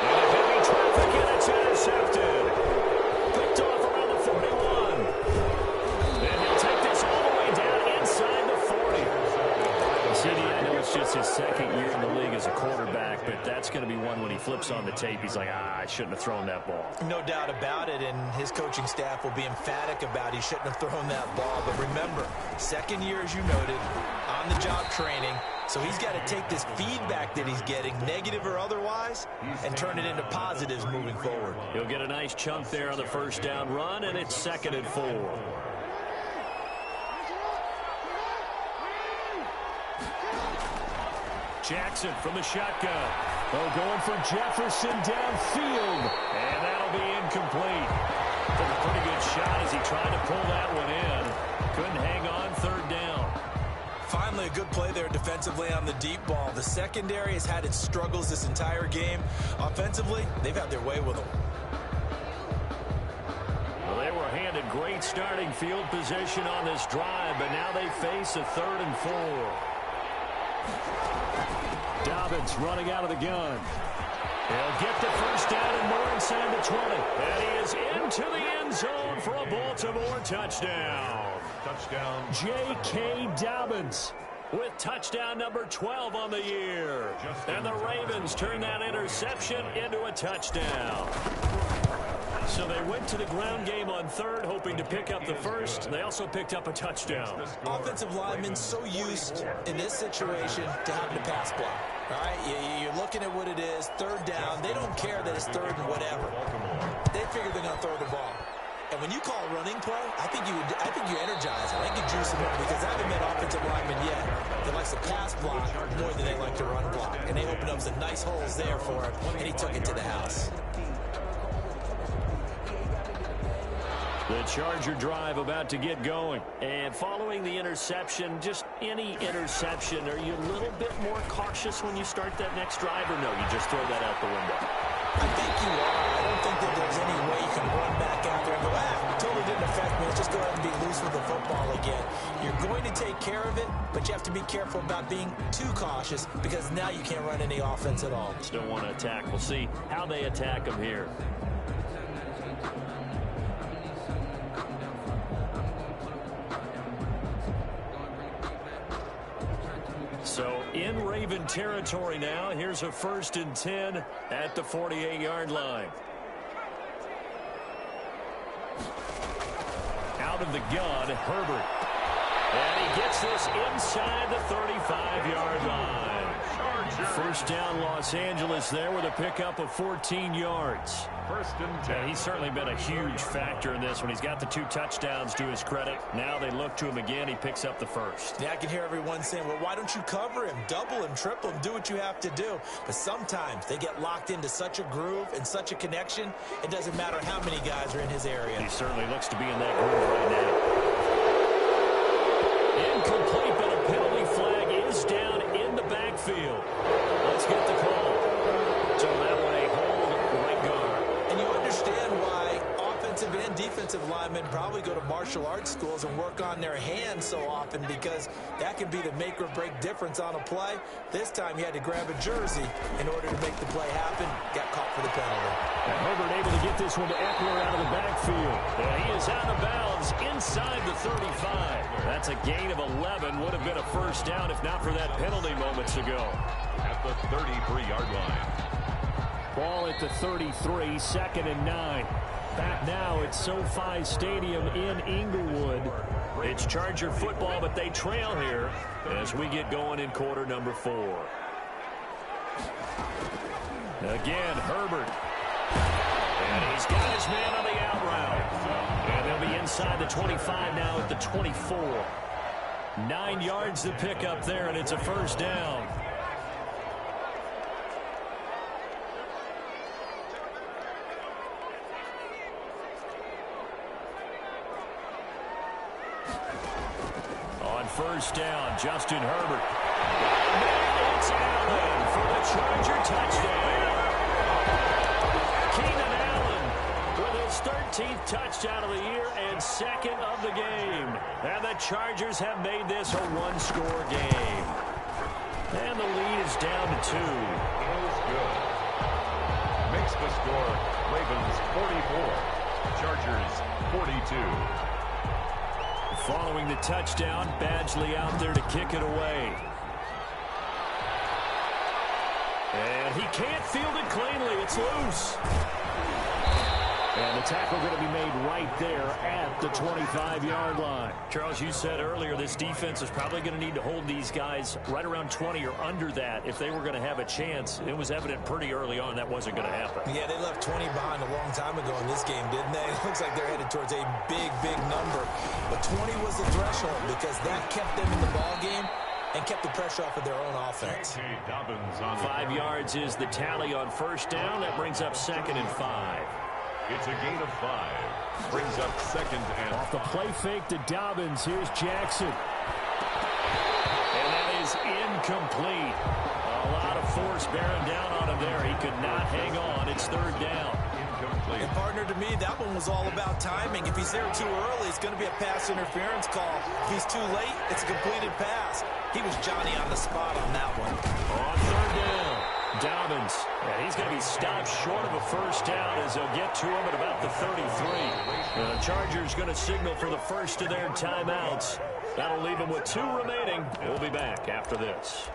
Speaker 2: And a heavy traffic, and it's intercepted. Picked off around the 41. And he'll take this all the way down inside the 40. CD, I know it's just his 2nd year in the league as a quarterback, but that's going to be one when he flips on the tape. He's like, I shouldn't have thrown that ball.
Speaker 7: No doubt about it, and his coaching staff will be emphatic about he shouldn't have thrown that ball. But remember, 2nd year, as you noted, on-the-job training. So he's got to take this feedback that he's getting, negative or otherwise, and turn it into positives moving forward.
Speaker 2: He'll get a nice chunk there on the 1st down run, and it's 2nd and 4. Jackson from the shotgun. Oh, going for Jefferson downfield. And that'll be incomplete. Took a pretty good shot as he tried to pull that one in. Couldn't hang on 3rd down.
Speaker 7: Finally, a good play there defensively on the deep ball. The secondary has had its struggles this entire game. Offensively, they've had their way with them.
Speaker 2: Well, they were handed great starting field position on this drive, but now they face a 3rd and 4. Dobbins running out of the gun. He'll get the first down and more inside the 20. And he is into the end zone for a Baltimore touchdown.
Speaker 6: Touchdown.
Speaker 2: J.K. Dobbins with touchdown number 12 on the year. And the Ravens turn that interception into a touchdown. So they went to the ground game on third, hoping to pick up the first. They also picked up a touchdown.
Speaker 7: Offensive linemen so used in this situation to having to pass block. All right, you're looking at what it is, third down. They don't care that it's third and whatever. They figure they're going to throw the ball. And when you call a running play, I think you energize them. I think you juice them up because I haven't met offensive linemen yet that likes to pass block more than they like to run block. And they opened up some nice holes there for him, and he took it to the house.
Speaker 2: The Charger drive about to get going. And following the interception, just any interception, are you a little bit more cautious when you start that next drive, or no, you just throw that out the window?
Speaker 7: I think you are. I don't think that there's any way you can run back out there and go, totally didn't affect me. Let's just go ahead and be loose with the football again. You're going to take care of it, but you have to be careful about being too cautious because now you can't run any offense at all.
Speaker 2: Just don't want to attack. We'll see how they attack them here. So in Raven territory now, here's a 1st and 10 at the 48-yard line. Out of the gun, Herbert. And he gets this inside the 35-yard line. First down, Los Angeles there with a pickup of 14 yards.
Speaker 6: 1st and 10.
Speaker 2: And he's certainly been a huge factor in this when he's got the 2 touchdowns to his credit. Now they look to him again. He picks up the first.
Speaker 7: Yeah, I can hear everyone saying, well, why don't you cover him? Double him, triple him, do what you have to do. But sometimes they get locked into such a groove and such a connection, it doesn't matter how many guys are in his area.
Speaker 2: He certainly looks to be in that groove right now. Incomplete, but a penalty flag is down in the backfield. Let's get the call. So that one a hold right guard.
Speaker 7: And you understand why offensive and defensive linemen probably go to martial arts schools and work on their hands so often because that can be the make or break difference on a play. This time you had to grab a jersey in order to make the play happen. Got caught for the penalty.
Speaker 2: And Herbert able to get this one to Eckler out of the backfield. And he is out of bounds inside the 35. That's a gain of 11. Would have been a first down if not for that penalty moments ago.
Speaker 6: At the 33-yard line.
Speaker 2: Ball at the 33, 2nd and 9. Back now at SoFi Stadium in Inglewood. It's Charger football, but they trail here as we get going in quarter number 4. Again, Herbert. And he's got his man on the out route. And they'll be inside the 25 now at the 24. 9 yards to pick up there, and it's a first down. On first down, Justin Herbert. And it's Allen for the Charger touchdown. Keenan Allen with his 13th touchdown of the year and 2nd of the game. And the Chargers have made this a one-score game. And the lead is down to 2.
Speaker 6: Feels good. Makes the score Ravens 44, Chargers 42.
Speaker 2: Following the touchdown, Badgley out there to kick it away. And he can't field it cleanly. It's loose. And the tackle going to be made right there at the 25-yard line. Charles, you said earlier this defense is probably going to need to hold these guys right around 20 or under that if they were going to have a chance. It was evident pretty early on that wasn't going to happen.
Speaker 7: Yeah, they left 20 behind a long time ago in this game, didn't they? It looks like they're headed towards a big, big number. But 20 was the threshold because that kept them in the ball game and kept the pressure off of their own offense.
Speaker 2: 5 yards is the tally on first down. That brings up 2nd and 5.
Speaker 6: It's a gain of 5. Brings up 2nd and
Speaker 2: off the play fake to Dobbins. Here's Jackson. And that is incomplete. A lot of force bearing down on him there. He could not hang on. It's 3rd down.
Speaker 7: And partner, to me, that one was all about timing. If he's there too early, it's going to be a pass interference call. If he's too late, it's a completed pass. He was Johnny on the spot on that one.
Speaker 2: On 3rd down, Dobbins. And he's going to be stopped short of a first down as they'll get to him at about the 33. The Chargers going to signal for the first of their timeouts. That'll leave them with 2 remaining. We'll be back after this.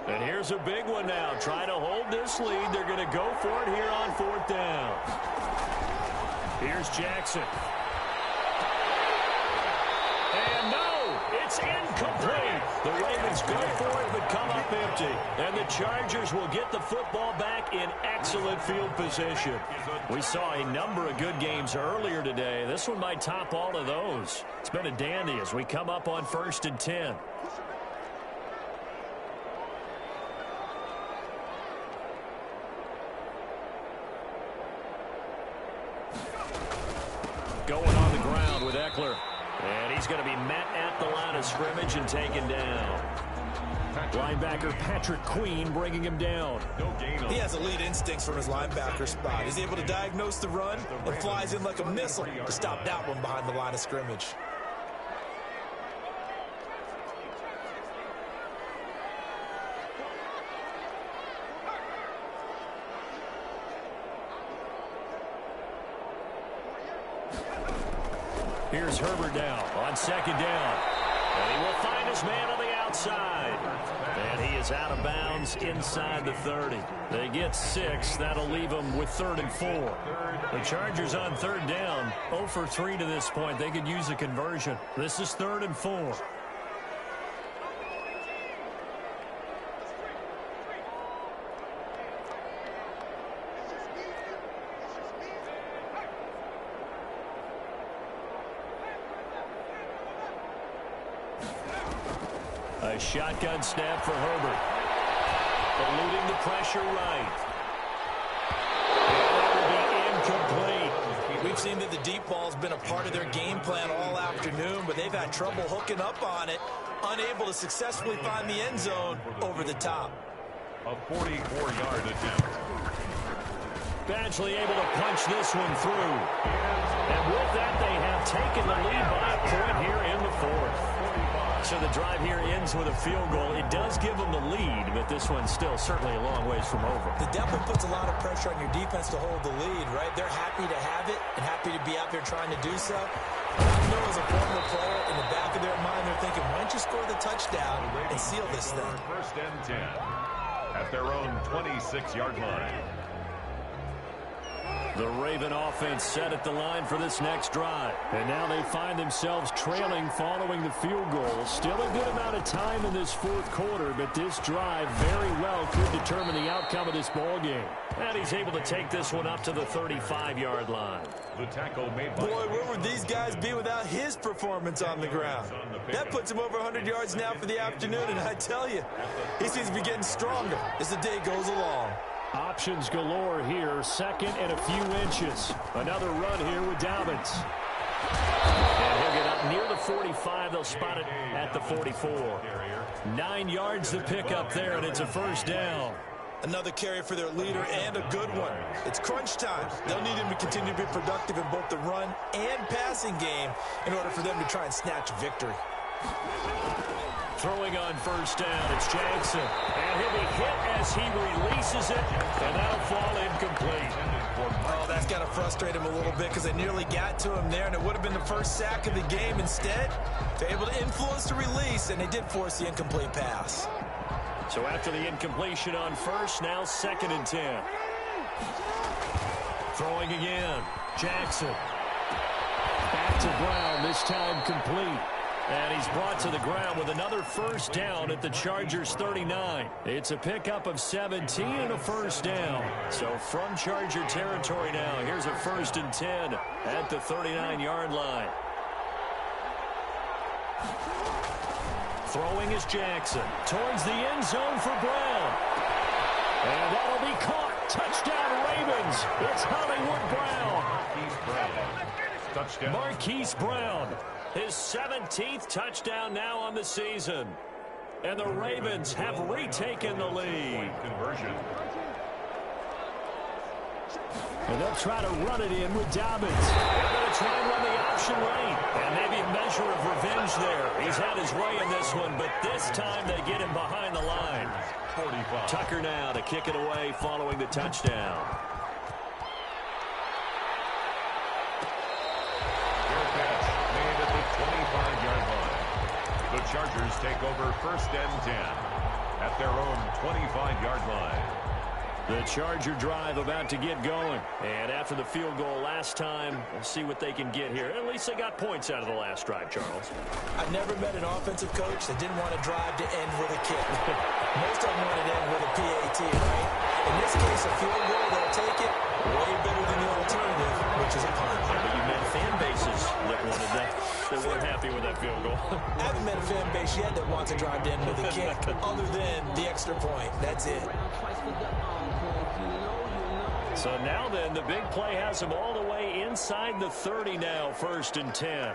Speaker 2: And here's a big one now. Trying to hold this lead. They're going to go for it here on 4th down. Here's Jackson. And no, it's incomplete. The Ravens go for it but come up empty. And the Chargers will get the football back in excellent field position. We saw a number of good games earlier today. This one might top all of those. It's been a dandy as we come up on 1st and 10. Going on the ground with Eckler. And he's going to be met at the line of scrimmage and taken down. Linebacker Patrick Queen bringing him down.
Speaker 7: He has elite instincts from his linebacker spot. He's able to diagnose the run and flies in like a missile to stop that one behind the line of scrimmage.
Speaker 2: Here's Herbert now on 2nd down. And he will find his man on the outside. And he is out of bounds inside the 30. They get 6. That'll leave them with 3rd and 4. The Chargers on 3rd down. 0 for 3 to this point. They could use a conversion. This is 3rd and 4. A shotgun snap for Herbert. Eluding the pressure right. That will be incomplete.
Speaker 7: We've seen that the deep ball's been a part of their game plan all afternoon, but they've had trouble hooking up on it, unable to successfully find the end zone over the top.
Speaker 6: A 44-yard attempt.
Speaker 2: Badgley able to punch this one through. And with that, they have taken the lead by a point here in the 4th. So the drive here ends with a field goal. It does give them the lead, but this one's still certainly a long ways from over.
Speaker 7: The definitely puts a lot of pressure on your defense to hold the lead, right? They're happy to have it and happy to be out there trying to do so. I know as a former player, in the back of their mind, they're thinking, why don't you score the touchdown and seal this thing?
Speaker 6: 1st and 10 at their own 26-yard line.
Speaker 2: The Raven offense set at the line for this next drive. And now they find themselves trailing following the field goal. Still a good amount of time in this 4th quarter, but this drive very well could determine the outcome of this ball game. And he's able to take this one up to the 35-yard line.
Speaker 6: The tackle made by...
Speaker 7: Boy, where would these guys be without his performance on the ground? That puts him over 100 yards now for the afternoon, and I tell you, he seems to be getting stronger as the day goes along.
Speaker 2: Options galore here. 2nd and a few inches. Another run here with Dobbins. And he'll get up near the 45. They'll spot it at the 44. 9 yards to pick up there, and it's a 1st down.
Speaker 7: Another carry for their leader and a good one. It's crunch time. They'll need him to continue to be productive in both the run and passing game in order for them to try and snatch victory.
Speaker 2: Throwing on 1st down, it's Jackson. And he'll be hit as he releases it, and that'll fall incomplete.
Speaker 7: Oh, that's got to frustrate him a little bit because they nearly got to him there, and it would have been the first sack of the game. Instead, they're able to influence the release, and they did force the incomplete pass.
Speaker 2: So after the incompletion on 1st, now 2nd and 10. Throwing again. Jackson. Back to Brown, this time complete. And he's brought to the ground with another first down at the Chargers' 39. It's a pickup of 17 and a first down. So from Charger territory now, here's a 1st and 10 at the 39-yard line. Throwing is Jackson towards the end zone for Brown. And that'll be caught. Touchdown, Ravens. It's Hollywood Brown.
Speaker 6: Touchdown.
Speaker 2: Marquise Brown. His 17th touchdown now on the season. And the Ravens have retaken the lead.
Speaker 6: Conversion.
Speaker 2: And they'll try to run it in with Dobbins. They're going to try and run the option lane. And maybe a measure of revenge there. He's had his way in this one, but this time they get him behind the line.
Speaker 6: 45.
Speaker 2: Tucker now to kick it away following the touchdown.
Speaker 6: Made at the 25-yard line. The Chargers take over 1st and 10 at their own 25-yard line.
Speaker 2: The Charger drive about to get going. And after the field goal last time, we'll see what they can get here. At least they got points out of the last drive, Charles.
Speaker 7: I've never met an offensive coach that didn't want to drive to end with a kick. Most of them want to end with a PAT, right? In this case, a field goal, they'll take it. Way better than the alternative, which is a punt.
Speaker 2: But you met fan bases that wanted that. They weren't happy with that field goal.
Speaker 7: I haven't met a fan base yet that wants to drive to end with a kick, other than the extra point. That's it.
Speaker 2: So now then, the big play has them all the way inside the 30 now, 1st and 10.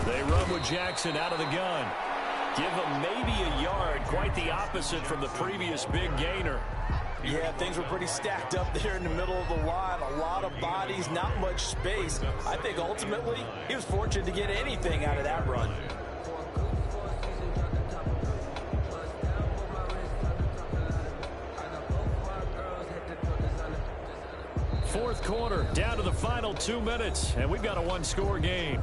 Speaker 2: They run with Jackson out of the gun. Give him maybe a yard, quite the opposite from the previous big gainer.
Speaker 7: Yeah, things were pretty stacked up there in the middle of the line. A lot of bodies, not much space. I think ultimately he was fortunate to get anything out of that run.
Speaker 2: Fourth quarter, down to the final 2 minutes, and we've got a one-score game.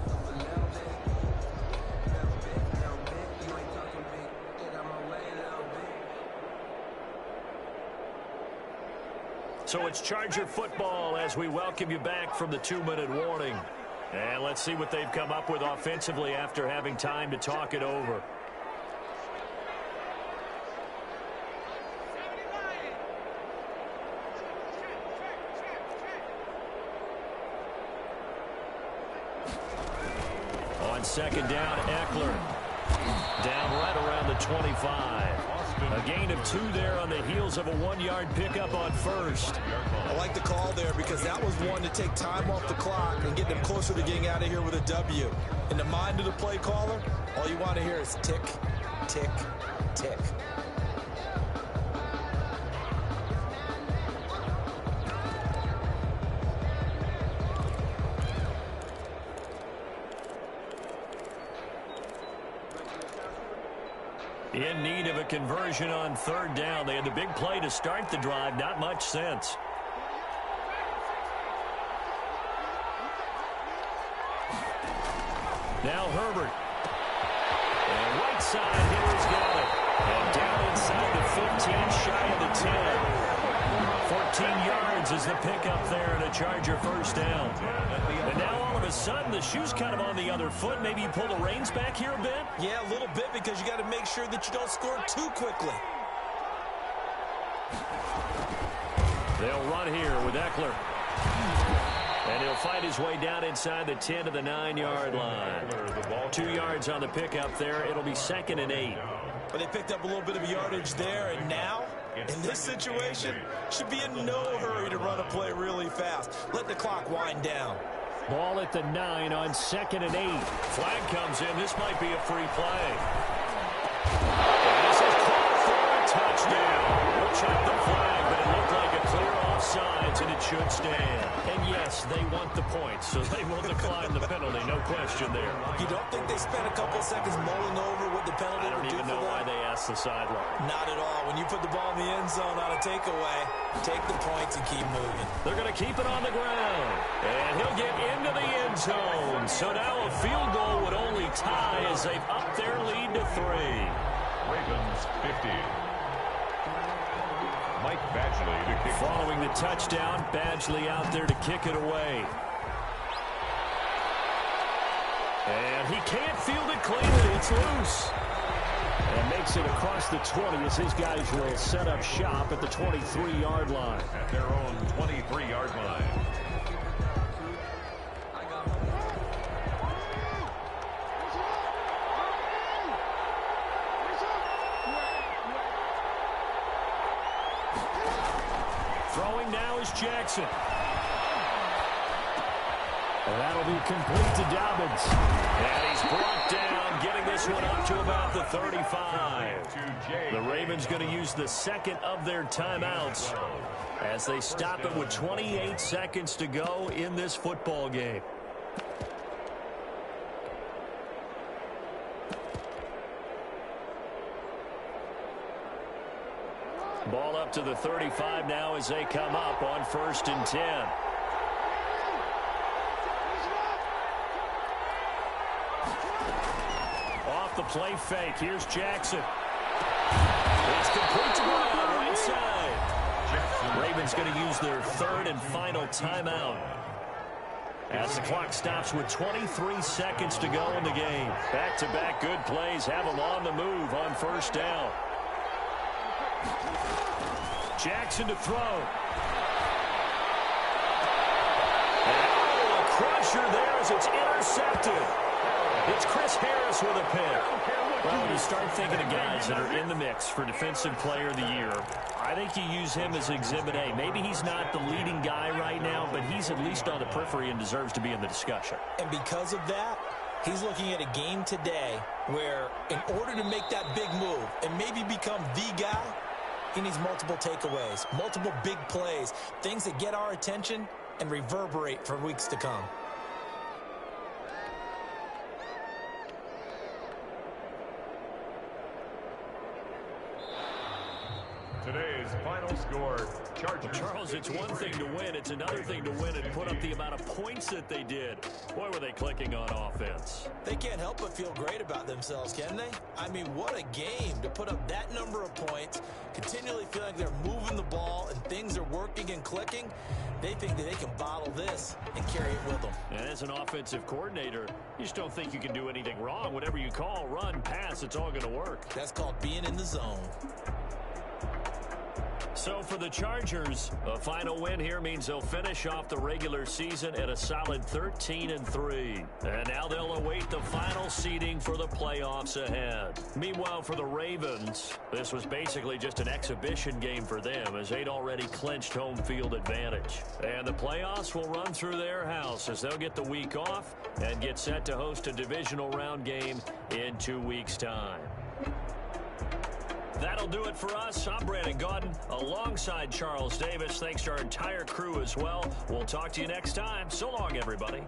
Speaker 2: So it's Charger football as we welcome you back from the 2-minute warning. And let's see what they've come up with offensively after having time to talk it over. On 2nd down, Eckler. Down right around the 25. A gain of 2 there on the heels of a 1-yard pickup on 1st.
Speaker 7: I like the call there because that was one to take time off the clock and get them closer to getting out of here with a W. In the mind of the play caller, all you want to hear is tick, tick, tick.
Speaker 2: In need of a conversion on 3rd down. They had the big play to start the drive. Not much sense. Now Herbert. And right side, Hitler's got it. And down inside the 15, shy of the 10. 14 yards is the pickup there and a Charger 1st down. And now all of a sudden the shoe's kind of on the other foot. Maybe you pull the reins back here a bit?
Speaker 7: Yeah, a little bit because you got to make sure that you don't score too quickly.
Speaker 2: They'll run here with Eckler. And he'll fight his way down inside the 10 to the 9-yard line. 2 yards on the pickup there. It'll be 2nd and 8.
Speaker 7: But they picked up a little bit of yardage there, and now, in this situation, should be in no hurry to run a play really fast. Let the clock wind down.
Speaker 2: Ball at the 9 on 2nd and 8. Flag comes in. This might be a free play. And this is caught for a touchdown. We'll check the flag, but it looked like a clear offsides, and it should stand. And yes, they want the points, so they will decline the penalty. No question there.
Speaker 7: You don't think they spent a couple seconds mulling over what the penalty would do for them?
Speaker 2: I don't even know why they asked the sideline.
Speaker 7: Not at all. When you put the ball in the end zone on a takeaway, take the points and keep moving.
Speaker 2: They're going to keep it on the ground. And he'll get into the end zone. So now a field goal would only tie as they've upped their lead to 3.
Speaker 6: Ravens 50. Mike Badgley
Speaker 2: Following the touchdown, Badgley out there to kick it away. And he can't field it cleanly. It's loose. And makes it across the 20 as his guys will set up shop at the 23-yard line.
Speaker 6: At their own 23-yard line.
Speaker 2: Throwing now is Jackson. And that'll be complete to Dobbins. And he's brought down, getting this one up to about the 35. The Ravens going to use the second of their timeouts as they stop it with 28 seconds to go in this football game. Ball up to the 35 now as they come up on 1st and 10. Off the play fake. Here's Jackson. It's complete to Brown, right side. Ravens going to use their third and final timeout as the clock stops with 23 seconds to go in the game. Back-to-back good plays have them on the move on 1st down. Jackson to throw. Oh, a crusher there as it's intercepted. It's Chris Harris with a pick. Well, when you start thinking of guys that are in the mix for Defensive Player of the Year, I think you use him as Exhibit A. Maybe he's not the leading guy right now, but he's at least on the periphery and deserves to be in the discussion.
Speaker 7: And because of that, he's looking at a game today where in order to make that big move and maybe become the guy, he needs multiple takeaways, multiple big plays, things that get our attention and reverberate for weeks to come.
Speaker 6: Today's final score, Chargers.
Speaker 2: Charles, it's one thing to win. It's another thing to win and put up the amount of points that they did. Boy, were they clicking on offense.
Speaker 7: They can't help but feel great about themselves, can they? I mean, what a game to put up that number of points, continually feeling like they're moving the ball and things are working and clicking. They think that they can bottle this and carry it with them.
Speaker 2: And as an offensive coordinator, you just don't think you can do anything wrong. Whatever you call, run, pass, it's all going to work.
Speaker 7: That's called being in the zone.
Speaker 2: So for the Chargers, a final win here means they'll finish off the regular season at a solid 13-3. And now they'll await the final seeding for the playoffs ahead. Meanwhile, for the Ravens, this was basically just an exhibition game for them as they'd already clinched home field advantage. And the playoffs will run through their house as they'll get the week off and get set to host a divisional round game in 2 weeks' time. That'll do it for us. I'm Brandon Gaudin alongside Charles Davis. Thanks to our entire crew as well. We'll talk to you next time. So long, everybody.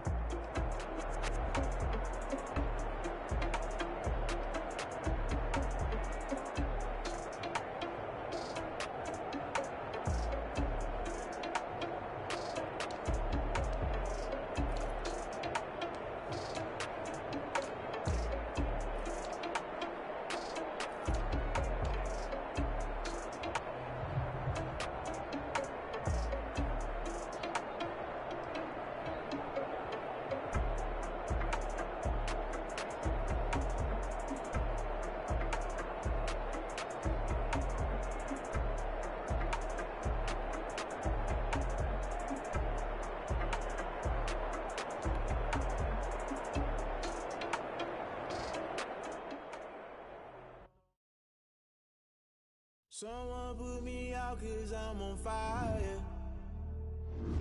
Speaker 8: Someone put me out 'cause I'm on fire.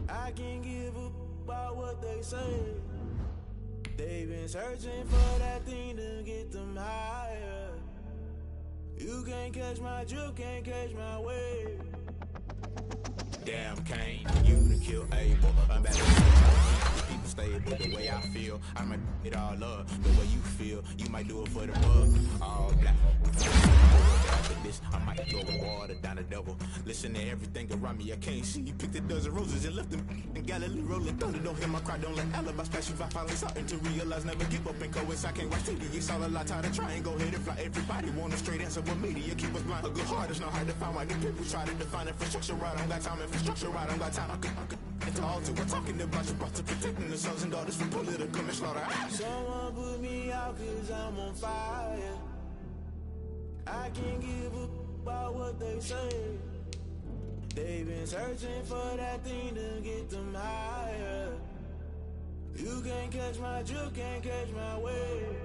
Speaker 8: I can't give a about what they say. They've been searching for that thing to get them higher. You can't catch my drift, can't catch my wave. Damn Kane, you done kill Abel. I'm back to keep people stable the way I feel. I'ma it all up the way you feel. You might do it for the bug. All black. After this, I might throw the water down the devil. Listen to everything around me, I can't see. Picked a dozen roses and left them in Galilee rolling thunder. Don't hear my cry, don't let alibis pass you. I finally starting to realize, never give up and coincide. I can't watch TV, it's all a lot. Tired of trying, go ahead and fly. Everybody want a straight answer, but media keep us blind. A good heart is not hard to find. Why the people try to define infrastructure right? I don't got time, infrastructure right? I don't got time. I could into altar. We're talking about you, about to protecting the sons and daughters from political manslaughter. Someone put me out 'cause I'm on fire. I can't give up about what they say. They've been searching for that thing to get them higher. You can't catch my drift, can't catch my wave.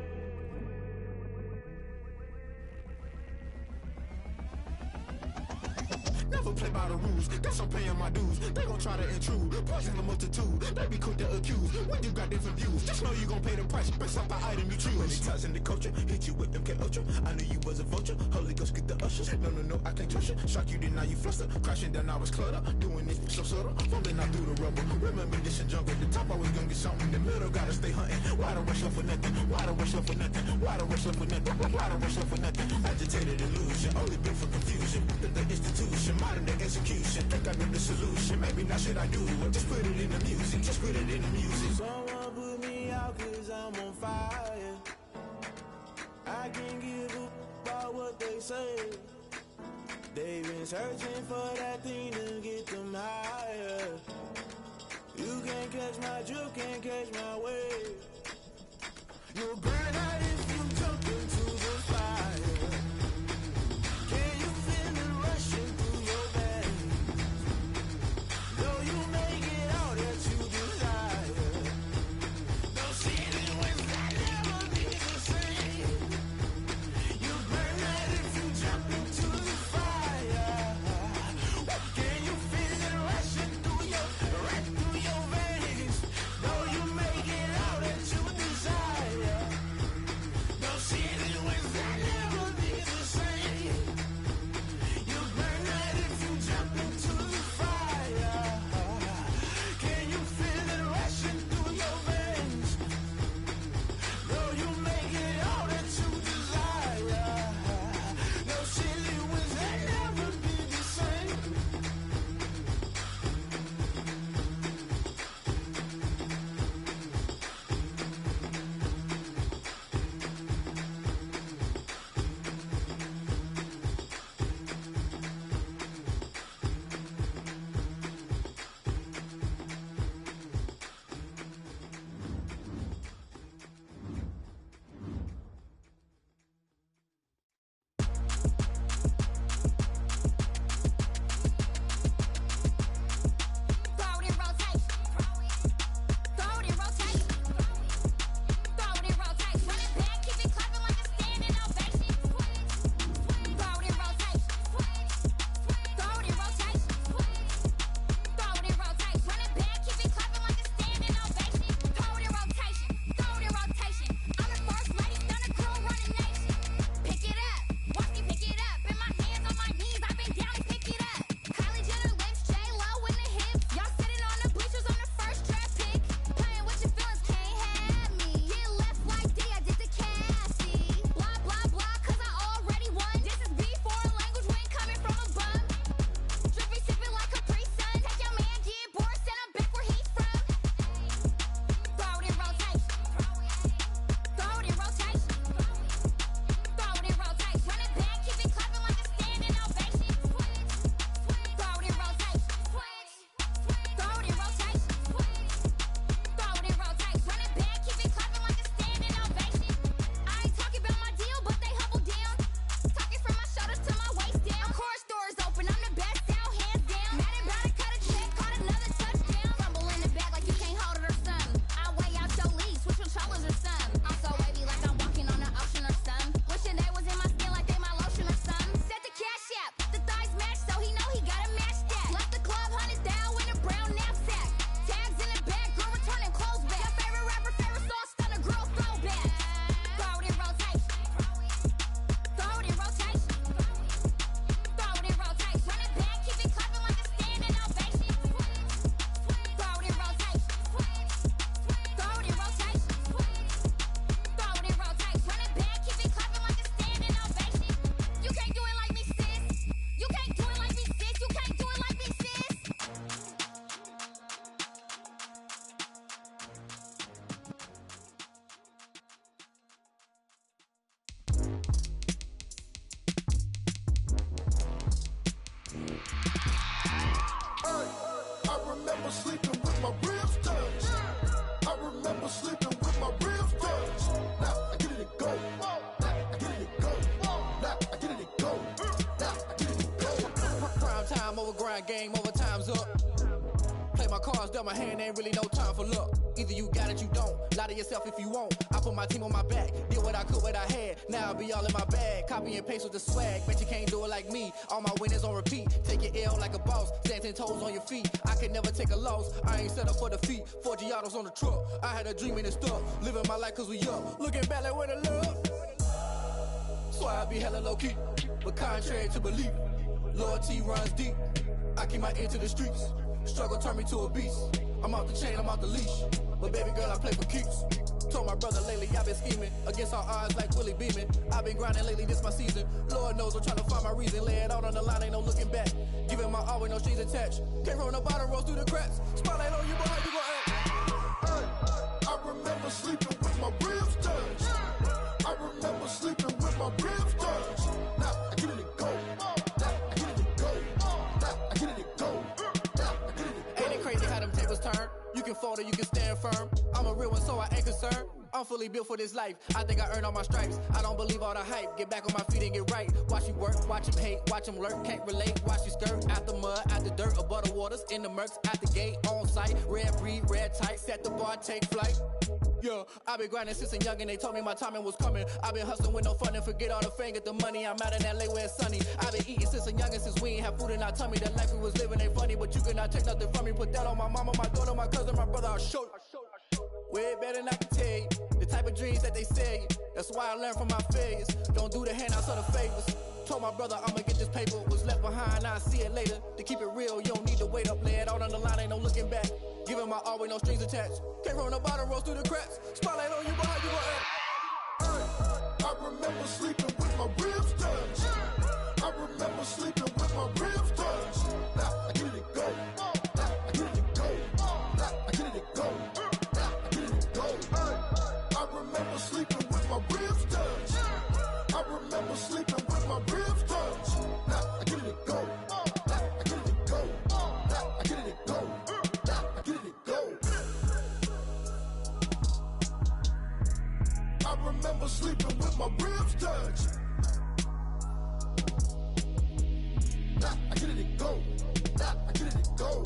Speaker 8: Never play by the rules, guess I'm paying my dues. They gon' try to intrude, poison the multitude. They be quick to accuse, when you got different views. Just know you gon' pay the price, based off the item you choose. Many ties in the culture, hit you with MK Ultra. I knew you was a vulture, Holy Ghost get the ushers. No, I can't trust you. Shock you, then now you fluster. Crashing down, I was clutter. Doing this so subtle, falling out through the rubble. Remember this a jungle, the top always gonna get something. In the middle, gotta stay hunting. Why the rush left for nothing? Why the rush left for nothing? Why the rush left for nothing? Why the rush left for nothing? Agitated illusion, only built for confusion. The institution, modern day execution. Think I know the solution. Maybe not should I do it? Just put it in the music. Just put it in the music. Someone put me out 'cause I'm on fire. I can't give up about what they say. They've been searching for that thing to get them higher. You can't catch my drift, can't catch my wave. You'll burn out if you jump into the fire. Can you feel it rushing through your veins? Though you make it all that you desire. Those ceiling winds that never be the same. You burn out if you jump into the fire. Can you feel it rushing through your veins? Though you make it all that you desire.
Speaker 1: grind game over, time's up. Play my cards, dealt my hand, ain't really no time for luck. Either you got it, you don't. Lie to yourself if you won't. I put my team on my back, did what I could, what I had. Now I be all in my bag, copy and paste with the swag. Bet you can't do it like me. All my winners on repeat. Take your L like a boss, stand 10 toes on your feet. I can never take a loss. I ain't set up for defeat. 4 Giottos on the truck. I had a dream and it's stuck. Living my life cause we up. Looking back like where the love. So I be hella low key, but contrary to belief, loyalty runs deep. I keep my ear to the streets. Struggle turned me to a beast. I'm out the chain, I'm out the leash. But baby girl, I play for keeps. Told my brother lately, I've been scheming against all odds like Willie Beeman. I've been grinding lately, this my season. Lord knows I'm trying to find my reason. Lay it out on the line, ain't no looking back. Giving my all with no strings attached. Came from the bottom, rose through the cracks. Spotlight on you, boy, how you gon' act?
Speaker 9: I remember sleeping with my ribs touched. I remember sleeping with my ribs touched. Now I get it go. Now I get it go. Now I get it go.
Speaker 1: Ain't it crazy how them tables turn? You can fold or you can stand firm. I'm a real one, so I ain't concerned. I'm fully built for this life. I think I earned all my stripes. I don't believe all the hype. Get back on my feet and get right. Watch you work, watch him hate, watch him lurk. Can't relate, watch you skirt. Out the mud, out the dirt, above the waters, in the murks, out the gate, on site. Red breed, red tight, set the bar, take flight. Yeah, I been grinding since a young and they told me my timing was coming. I been hustling with no fun and forget all the fame, get the money. I'm out in LA where it's sunny. I been eating since a young and since we ain't have food in our tummy. The life we was living ain't funny, but you cannot take nothing from me. Put that on my mama, my daughter, my cousin, my brother, I'll show you. Way better than I can tell you. The type of dreams that they sell you. That's why I learned from my failures. Don't do the handouts or the favors. Told my brother I'ma get this paper. Was left behind, I'll see it later. To keep it real, you don't need to wait up. Lay it out on the line, ain't no looking back. Giving my all with no strings attached. Came from the bottom, rose through the cracks. Spotlight on you, boy, how you gon' act?
Speaker 9: I remember sleeping with my ribs touched. I remember sleeping with my ribs touched. Now I get it go. Now I get it go. Now I get it go. Now I get it go. I remember sleeping with my ribs touched. I remember sleeping with my ribs touched. Now I get it go. Now I get it go. Now I get it go. Now I get it go. I remember sleeping with my ribs touched. Now I get it go. Now I get it go.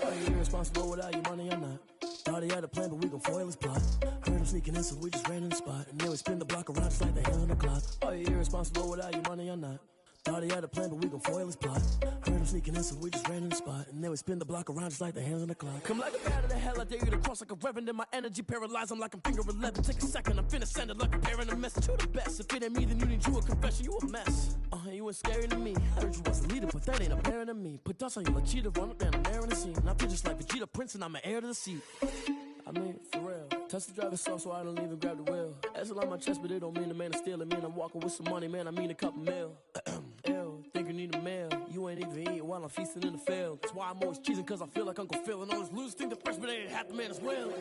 Speaker 10: Are you irresponsible without your money or not? Thought he had a plan, but we gon' foil his plot. Heard him sneaking in, so we just ran in the spot. And then we spin the block around just like the hands on the clock. Are you irresponsible without your money or not? Thought he had a plan, but we gon' foil his plot. Heard him sneaking in, so we just ran in the spot. And then we spin the block around just like the hands on the clock. Come like a bat of the hell, I dare you to cross like a reverend. And my energy paralyzed, I'm like I'm finger 11. Take a second, I'm finna send it like a parent a message. You the best, if it ain't me, then you need you a confession. You a mess, you ain't scary to me. Heard you was a leader, but that ain't apparent to me. Put dust on you like cheetah, run up and I'm there in the scene. And I feel just like Vegeta Prince and I'm an heir to the seat. I mean, for real. Touch the driver's soft so I don't even grab the wheel. That's on my chest, but it don't mean the man is stealing. Man, I'm walking with some money, man, I mean a couple mil. Ew, think you need a meal. You ain't even eating while I'm feasting in the field. That's why I'm always cheesing, cause I feel like Uncle Phil. And all those losers think the freshman ain't half the man as well.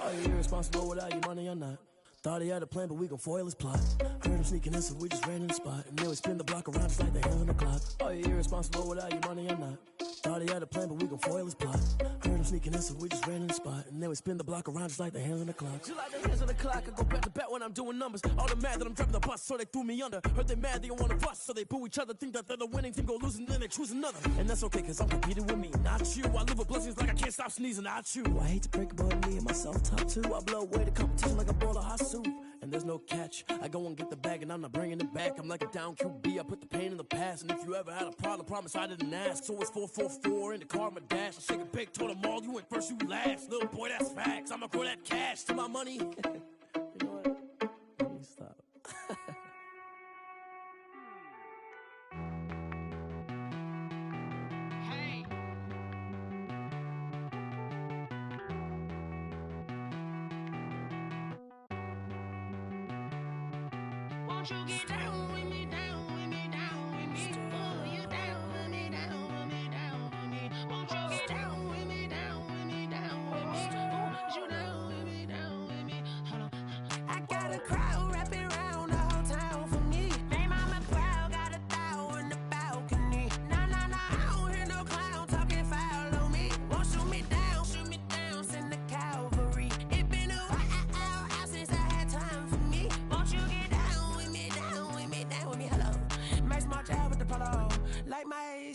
Speaker 10: Are you irresponsible without your money or not? Thought he had a plan, but we gon' foil his plot. Heard him sneaking in, so we just ran in the spot. And then we spin the block around just like the hands on the clock. Are you irresponsible without your money or not? Thought he had a plan, but we gon' foil his plot. Heard him sneaking in, so we just ran in the spot. And then we spin the block around just like the hands on the clock. Just like the hands on the clock, I go back to back when I'm doing numbers. All the mad that I'm driving the bus, so they threw me under. Heard they mad, they don't wanna bust, so they boo each other. Think that they're the winning team, go losing, then they choose another. And that's okay, cause I'm competing with me, not you. I live with blessings like I can't stop sneezing, not you. I hate to break it, but me and myself top two. I blow away the competition like a bowl of hot soup. And there's no catch. I go and get the bag and I'm not bringing it back. I'm like a down QB, I put the pain in the past. And if you ever had a problem, promise I didn't ask. So it's 444 in the car, my dash. I shake a big, told them all, you went first, you last. Little boy, that's facts. I'ma grow that cash to my money. You know what? Let me stop.
Speaker 11: Won't you get down with me, down with me, down with me? Oh, you down with me, down with me, down with me. Won't you get down with me, down with me, down with me? Oh, you down with me, down with me. Hold on. I got a crowd wrapping around the whole town for me.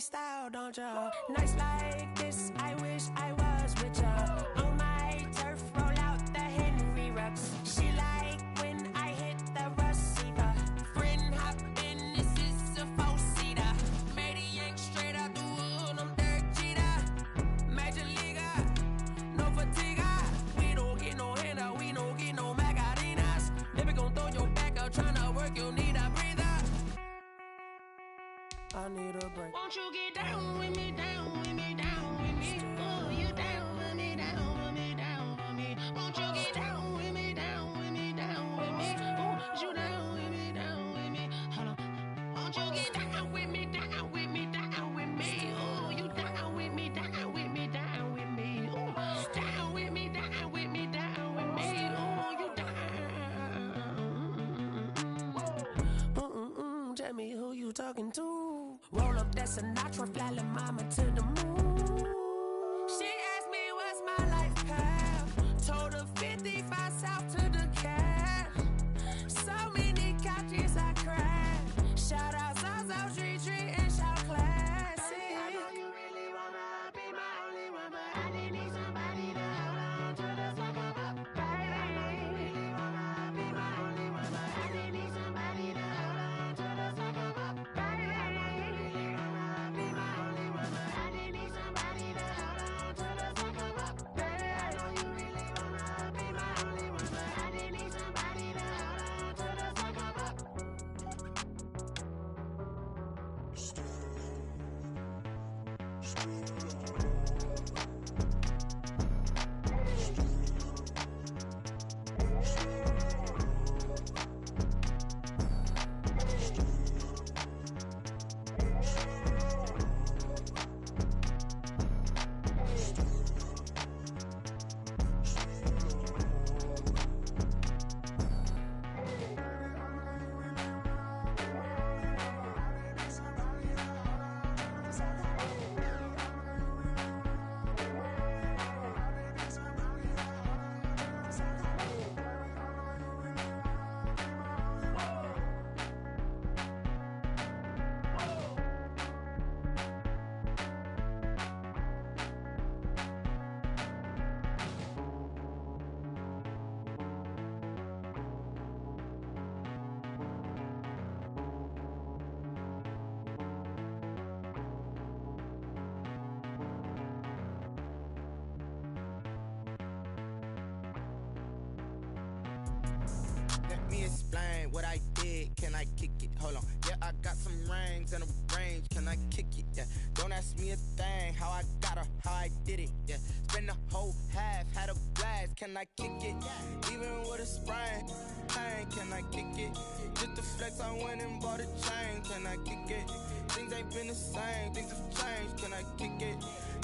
Speaker 12: style, don't ya? Nights like this, I wish I was with ya. On my turf, roll out the Henry rocks. She like when I hit the receiver. Friend hop in, this is a four-seater. Made a yank straight out the wood, I'm Derek Jeter. Major leaguer, no fatigue. We don't get no handout, we don't get no Macarinas. Never gon' throw your back out, tryna work, you need a breather. I need a break.
Speaker 11: Won't you get down with me, down with me, down with me? Oh, you down with me, down with me, down with me. Won't you get down with me, down with me, down with me? Oh, you down with me, down with me? Hold on. Won't you get down with me, down with me, down with me? Oh, you down with me, down with me, down with me? Oh, down with me, down with me, down with me? Oh, you down.
Speaker 12: Tell me who you talking to. Roll up that Sinatra, fly la mama to the moon. She asked me what's my life path. Told her 55 south to the cat. So many couches I crashed. Shout out South Street and shout classic.
Speaker 11: I know you really wanna be my only one, but I didn't need somebody to hold on to the second up. Baby, I know you really wanna be my only one, but I didn't need somebody to hold on to the second up. Baby, I know you really wanna be my only one, but I didn't need somebody to hold on to the second up. Baby, I know you really wanna be my only one, but I didn't need somebody to hold on to the second up.
Speaker 13: Let me explain what I did. Can I kick it? Hold on. Yeah, I got some rings and a range. Can I kick it? Yeah. Don't ask me a thing. How I got her, how I did it. Yeah. Spend the whole half, had a blast. Can I kick it? Even with a sprain. Pain, can I kick it? Just to flex, I went and bought a chain. Can I kick it? Things ain't been the same. Things have changed. Can I kick it?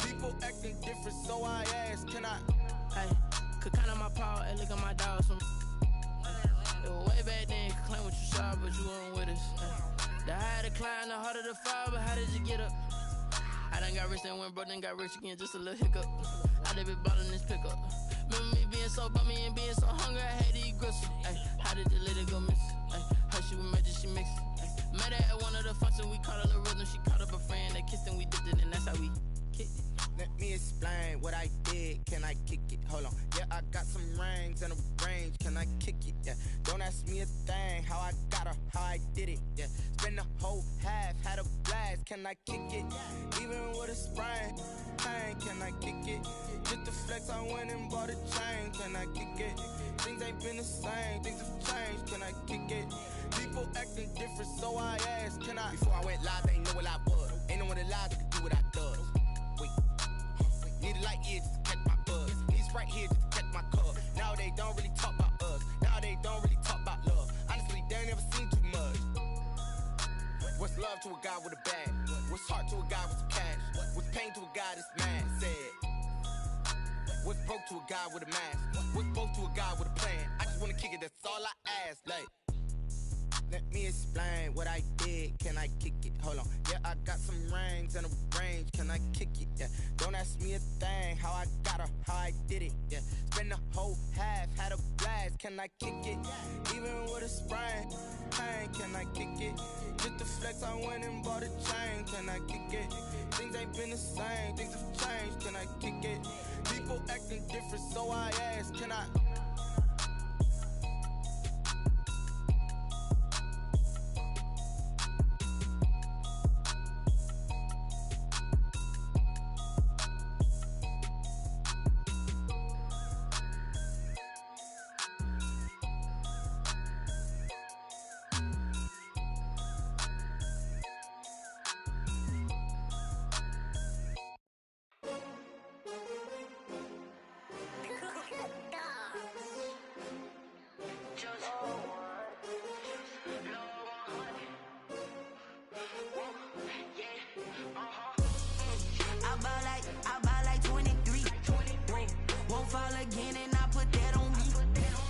Speaker 13: People acting different, so I ask. Can I?
Speaker 12: Hey, could count on my paw and look at my dog. Some it was way back then, could claim what you saw, but you weren't with us. The higher the climb, the harder the fall, but how did you get up? I done got rich and went broke, then got rich again, just a little hiccup. I done been ballin' this pickup. Remember me being so bummy and being so hungry, I had to eat gristle. Ay, how did you let it go miss? Ay, her she was magic, she mixed. Met her at one of the functions, we caught a little rhythm, she caught up a friend, they kissed and we dipped it, and that's how we kicked it.
Speaker 13: Let me explain what I did. Can I kick it? Hold on. Yeah, I got some rings and a range. Can I kick it? Yeah. Don't ask me a thing. How I got her, how I did it. Yeah. Spend the whole half, had a blast. Can I kick it? Even with a sprain. Pain, can I kick it? Just to flex, I went and bought a chain. Can I kick it? Things ain't been the same. Things have changed. Can I kick it? People acting different, so I asked. Can I? Before I went live, they ain't know what I was. Ain't no one alive that could do what I does. Wait. Need a light here just to catch my buzz. Need Sprite here just to catch my cup. Now they don't really talk about us. Now they don't really talk about love. Honestly, they ain't never seen too much. What's love to a guy with a bag? What's heart to a guy with some cash? What's pain to a guy that's mad? Said. What's broke to a guy with a mask? What's both to a guy with a plan? I just wanna kick it, that's all I ask. Like, let me explain what I did. Can I kick it? Hold on. Yeah, I got some rings and a range. Can I kick it? Yeah. Don't ask me a thing. How I got her, how I did it. Yeah. Spend the whole half, had a blast. Can I kick it? Even with a sprain. Pain, can I kick it? Just to flex, I I went and bought a chain, can I kick it? Things ain't been the same, things have changed, can I kick it? People acting different, so I ask, can I?
Speaker 4: I buy like 23. Won't fall again and I put that on me.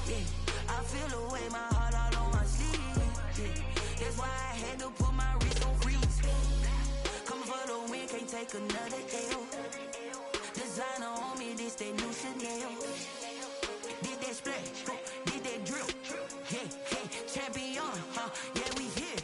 Speaker 4: Yeah, I feel the way, my heart all on my sleeve. Yeah, that's why I had to put my wrist on freeze. Coming for the win, can't take another L. Designer on me, this that new Chanel. Did that splash, did that drill. Yeah, champion, yeah, we here.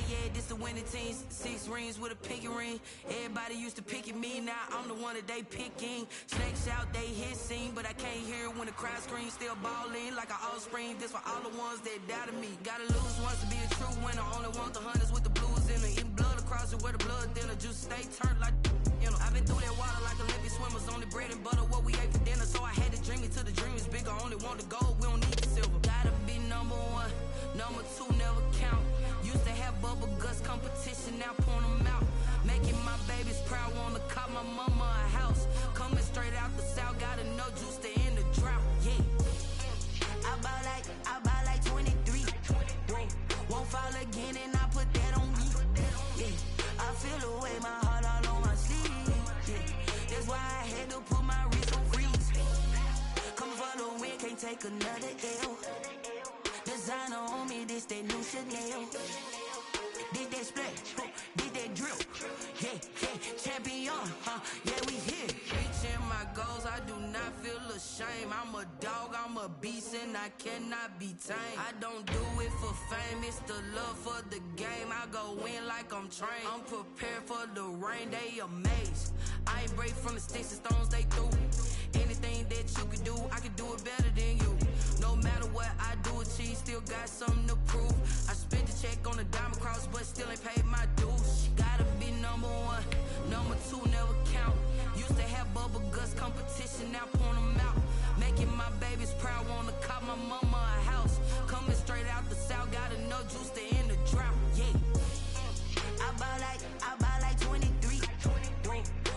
Speaker 4: Yeah, this the winning team. 6 rings with a pinky ring. Everybody used to pick at me, now I'm the one that they picking. Snakes out, they hit scene, but I can't hear it when the crowd screams. Still balling like an offspring. This for all the ones that doubted me. Gotta lose once to be a true winner. Only want the hunters with the blues in it. Eating blood across it where the blood thinner. Just stay turned like, you know. I've been through that water like Olympic swimmers. Only bread and butter, what we ate for dinner. So I had to dream it till the dream is bigger. Only want the gold, we don't need the silver. Gotta be number 1, number 2 never count. Used to have bubble guts competition, now point them out. Making my babies proud, wanna cop my mama a house. Coming straight out the south, got enough juice to end the drought. Yeah, I buy like 23. Won't fall again and I put that on me. Yeah, I feel the way, my heart all on my sleeve. Yeah, that's why I had to put my wrist on freeze. Coming for the win, can't take another L. Designer on me, this that new Chanel. Did that splash, did that drill. Yeah, champion, yeah, we here. Reaching my goals, I do not feel ashamed. I'm a dog, I'm a beast, and I cannot be tamed. I don't do it for fame, it's the love for the game. I go in like I'm trained. I'm prepared for the rain, they amazed. I ain't break from the sticks and stones they threw. Anything that you can do, I can do it better than you. No matter what I do, achieve, still got something to prove. I spent the check on the diamond cross, but still ain't paid my dues. Gotta be number 1, number 2 never count. Used to have bubble guts competition, now point them out. Making my babies proud, wanna cop my mama a house. Coming straight out the south, got enough juice to end the drought. Yeah, I buy like 23.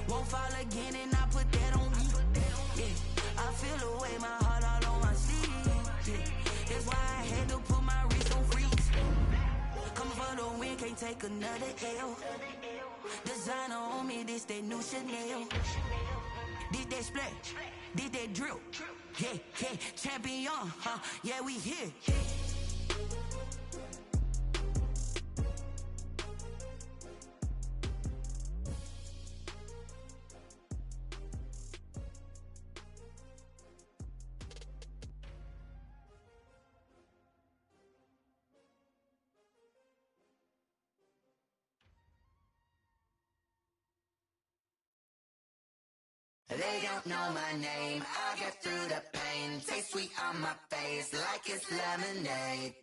Speaker 4: Won't fall again and I put that on me. Yeah, I feel the way, my heart all on my sleeve. Yeah, that's why I had to put my wrist on freeze. Coming for the win, can't take another L. Designer on me, this that new Chanel. Did that splash, did that drill. Yeah, champion, yeah, we here.
Speaker 14: They don't know my name, I get through the pain. Taste sweet on my face like it's lemonade.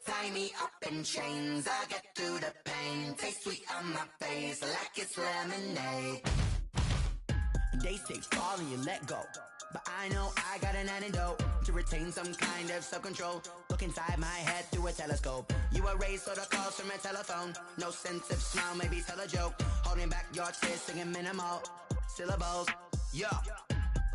Speaker 14: Tie me up in chains, I get through the pain. Taste sweet on my face like it's lemonade.
Speaker 15: They say fall and you let go, but I know I got an antidote to retain some kind of self-control. Look inside my head through a telescope. You erase all the calls from a telephone. No sense of smile, maybe tell a joke. Holding back your tears, singing minimal syllables. Yo,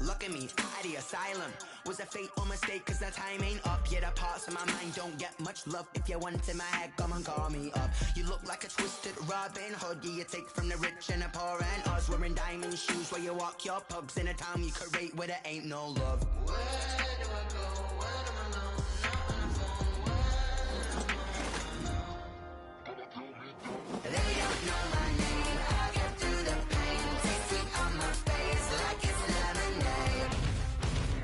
Speaker 15: look at me, out the asylum. Was a fate or mistake, cause the time ain't up. Yeah, the parts of my mind don't get much love. If you want in my head, come and call me up. You look like a twisted Robin Hood. Yeah, you take from the rich and the poor and us. Wearing diamond shoes where you walk your pugs. In a town you create where there ain't no love.
Speaker 14: Where do I go? When am I alone? Not on the phone. They don't know my name. I get through the pain. Taste sweet on my face like it's lemonade.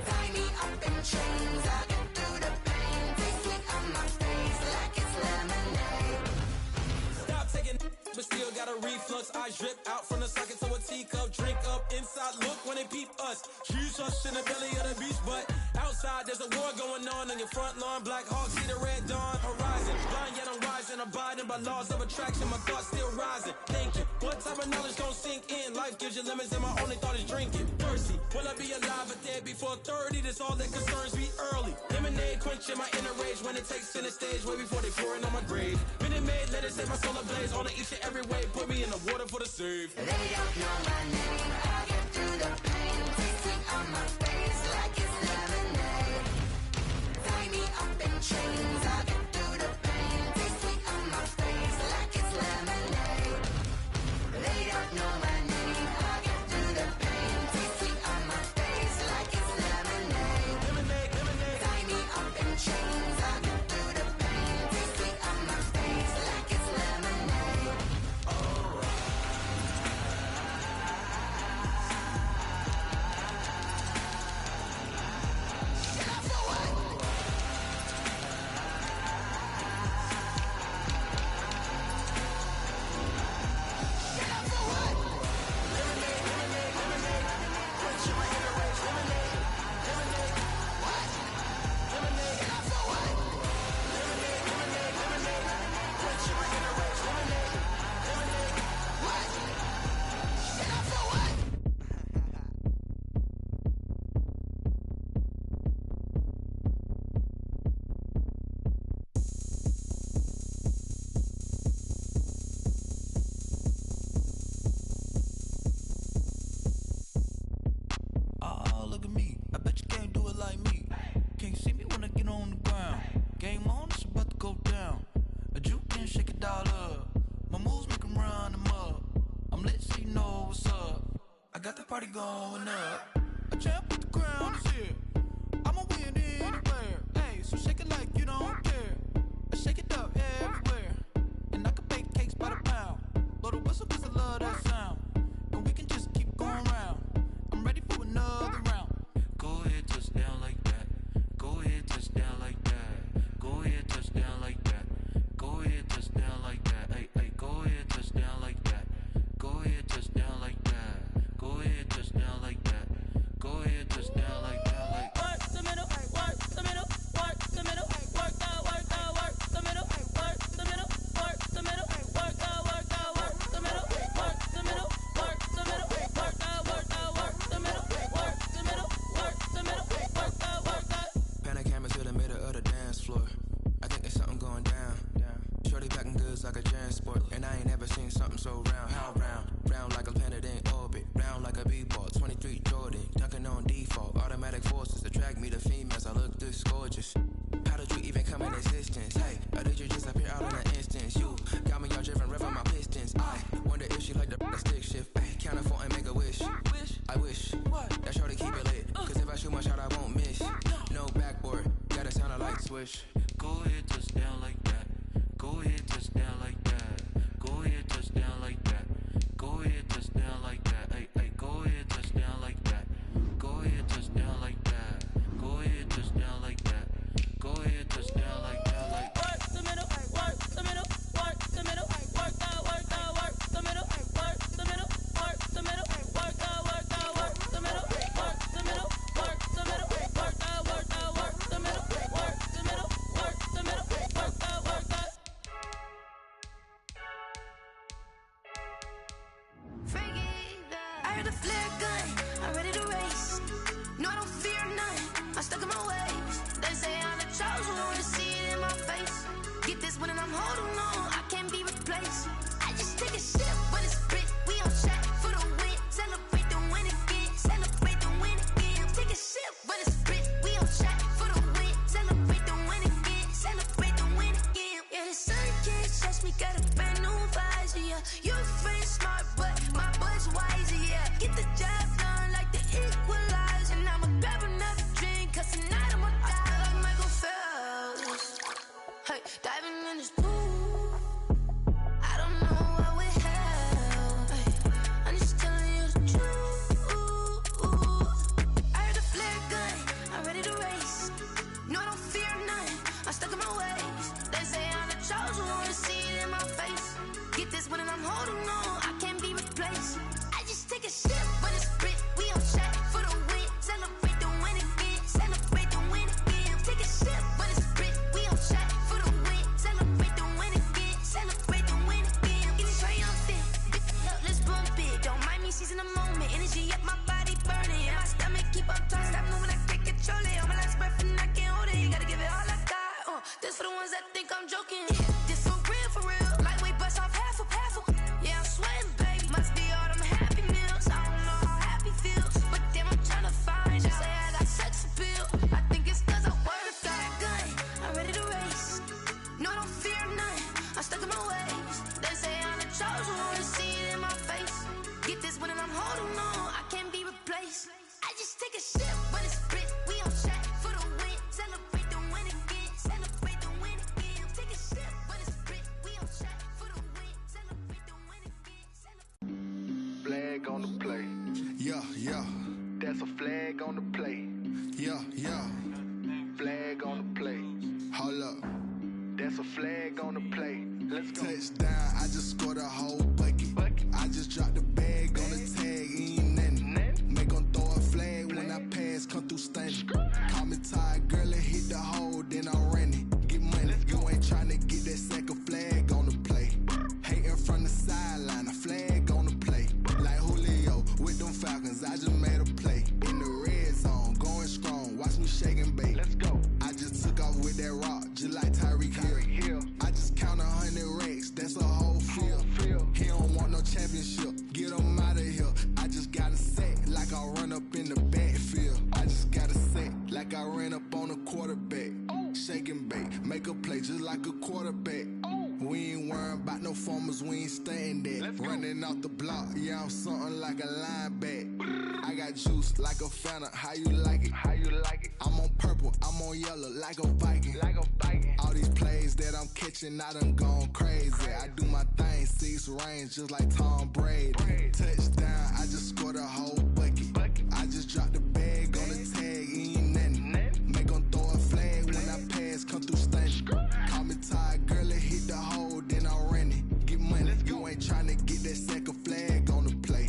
Speaker 14: Tie me up in chains. I get through the pain. Taste sweet on my face like it's lemonade.
Speaker 13: Stop taking
Speaker 16: wine drip out from the socket to a teacup. Drink up inside, look when they peep us. Huge us in the belly of the beach, but outside there's a war going on your front lawn. Black Hawk, see the red dawn horizon. Blind yet I'm wise and abiding by laws of attraction. My thoughts still rising. Thinking, what type of knowledge gon' sink in? Life gives you lemons and my only thought is drinking. Thirsty, will I be alive or dead before 30? That's all that concerns me early. Lemonade quenching my inner rage when it takes center stage. Way before they pouring on my grave. Minute Maid, let it set my soul ablaze. On each and every way, put me in the water for the save.
Speaker 14: They don't know my name. I get through the pain. Tasting on my face like it's lemonade. Tie me up in chains. I get through the pain. Tasting on my face like it's lemonade. They don't know my name. I get through the pain. Tasting on my face like it's lemonade.
Speaker 16: Lemonade, lemonade.
Speaker 14: Tie me up in chains. I get through the pain. Tasting on my face like it's lemonade.
Speaker 17: Oh, look at me. I bet you can't do it like me. Can't see me when I get on the ground. Game on, it's about to go down. A juke and shake it all up. My moves make 'em run them up. I'm lit so you know what's up. I got the party going up. A champ with the crown is here. I'ma win anywhere. Hey, so shake it like you don't care. I shake it up everywhere. And I can bake cakes by the pound. Blow the whistle 'cause I love that sound. And we can just keep going round. I'm ready for another round. Go ahead, touch down like that. Go ahead, touch down like that. Go ahead, touch down like that. Go ahead, touch down like that. Hey, hey, go ahead, touch down like that. Go ahead, touch down like that. Go ahead, touch down like that. Go ahead, touch down like that. Like
Speaker 12: work the middle, work the middle, work the middle, work out, work the middle, work the middle, work the middle, work out, work the middle, work the middle, work the middle, work out, work the middle, work the middle, work the middle, work out.
Speaker 18: Pan a camera to the middle of the dance floor. I think there's something going down. Shorty packing goods like a transport, and I ain't never seen something so round. How round? Round like a planet in orbit, round like a b-ball. 23 Jordan, dunking on default. Automatic forces attract me to females. I look this gorgeous. How did you even come in existence? Hey, or did you just appear out in an instance? You got me all driven, revving my pistons. I wonder if she like the stick shift. Ay, count a four and make a wish. I wish that shorty keep it lit. 'Cause if I shoot my shot, I won't miss. No backboard, gotta sound a light switch.
Speaker 17: go ahead, touch down like that. Go ahead, touch down like that. Go ahead, touch down like that. Go ahead, touch down like that. Hey, hey, go ahead, touch down like that. Go ahead, touch down like that. Go ahead, touch down like that. Go ahead, touch down like that. Like
Speaker 12: work the middle, work the middle, work the middle, work out, work the middle, work the middle, work the middle, work out, work the middle, work the middle, work the middle, work out, work the middle, work the middle, work the middle, work out, work out.
Speaker 11: I heard the flare gun, I'm ready to race. No, I don't fear none, I'm stuck in my ways. They say I'm the chosen one, to see it in my face. Get this one and I'm holding on, I can't be replaced. I just take a sip when it's spit, we on track for the win. Celebrate the win again, celebrate the win again. Take a sip when it's spit, we on track for the win. Celebrate the win again, celebrate the win again. Yeah, the sun can't touch me, got a brand new visor, yeah. Your friend smart, but my boy's wiser, yeah. Get the job done like the equalizer. And I'ma grab another drink, 'cause tonight I'ma die like Michael Phelps. Hey, diving in this pool, I don't know what would help. Hey, I'm just telling you the truth. I heard the flare gun, I'm ready to race. No, I don't fear none, I'm stuck in my ways. They say I'm the chosen one, to see it in my face. Get this one and I'm holding on, I can't be replaced. look at my ways. They say I'm the chosen one, see it in my face. Get this one and I'm holding on, I can't be replaced. I just take a sip when it's split, we on track for the win. Celebrate the win again, celebrate the win again. Take a sip when it's split, we on track for the win. Celebrate the win again.
Speaker 19: Flag on the play.
Speaker 9: Yeah, yeah.
Speaker 19: That's a flag on the play.
Speaker 9: Yeah, yeah.
Speaker 19: Flag on the play.
Speaker 9: Hold up.
Speaker 19: That's a flag on the play. Let's go.
Speaker 9: Touchdown, I just scored a whole bucket. I just dropped the bag on the tag, ain't nothing. Make 'em throw a flag when I pass, come through stunning. Call me tired, girl, and hit the hole, then I'm running. Get money, you ain't tryna get that second flag on the play. Hating from the sideline, a flag on the play. Like Julio with them Falcons, I just made a play. In the red zone, going strong, watch me shake and bake.
Speaker 19: Let's go.
Speaker 9: I just took off with that rock, just like Tyreek Hill. I just count 100 racks, that's a whole field. He don't want no championship, get him out of here. I just got a set, like I run up in the backfield. I just got a set, like I ran up on a quarterback. Shake and bake, make a play just like a quarterback. We ain't worrying about no formers, we ain't staying there. Running out the block, yeah, I'm something like a lineback. I got juice like a Fanta, how you like it?
Speaker 19: How you like it?
Speaker 9: I'm on purple, I'm on yellow, like a Viking.
Speaker 19: Like a Viking.
Speaker 9: All these plays that I'm catching, I done gone crazy. I do my thing, 6 range, just like Tom Brady. Touchdown, I just scored a whole bucket. I just dropped the bag on the tag, ain't nothing. Make 'em throw a flag when I pass, come through stunning. Call me tired, girl, and hit the hole, then I'm running. Get money, you ain't tryna get that second flag on the play.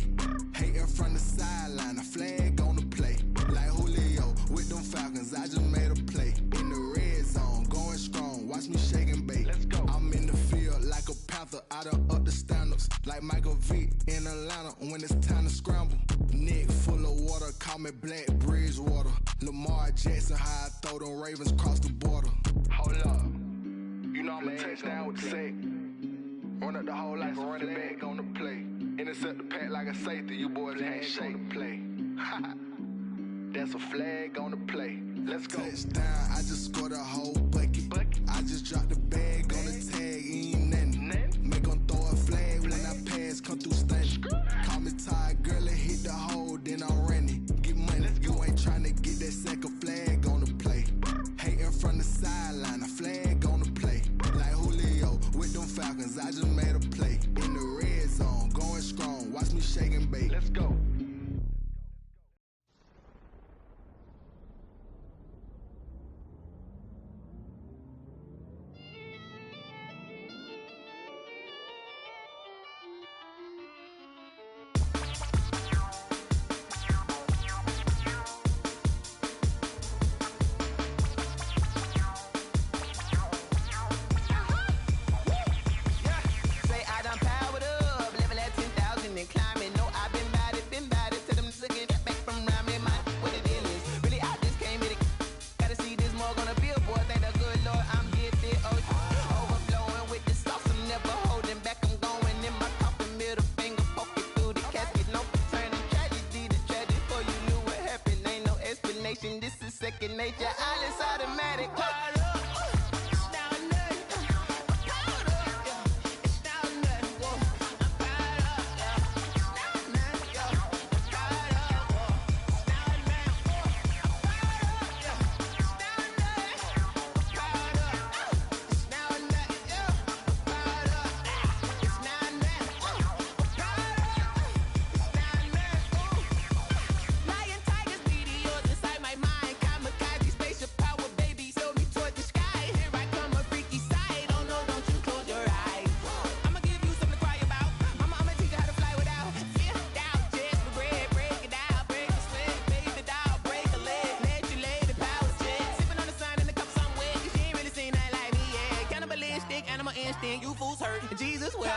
Speaker 9: Hating from the sideline, a flag on the play. Like Julio with them Falcons, I just made a play. In the red zone, going strong, watch me shake and bake.
Speaker 19: Let's go.
Speaker 9: I'm in the field like a Panther, I done up the standards. Like Michael Vick in Atlanta when it's time to scramble. Neck full of water, call me Black Bridgewater. Lamar Jackson, how I throw them Ravens cross the border.
Speaker 19: Hold up. You know I'm a touchdown with the sack. Run up the hole like a running back on the play. Intercept the pack like a safety, you boys can't shake the play. That's a flag on the play. Let's go.
Speaker 9: Touchdown, I just scored a whole bucket. I just dropped the bag on the tag, ain't nothing. Make 'em throw a flag when I pass, come through stunning. Call me tired, girl, and hit the hole, then I'm running. Get money, you ain't tryna get that second flag on the play. Hating from the sideline, a flag on the play. Like Julio with them Falcons, I just made a play. In the red zone, going strong, watch me shake and bake.
Speaker 19: Let's go.
Speaker 13: This is second nature, all is automatic. Instinct, you fools hurt. Jesus will.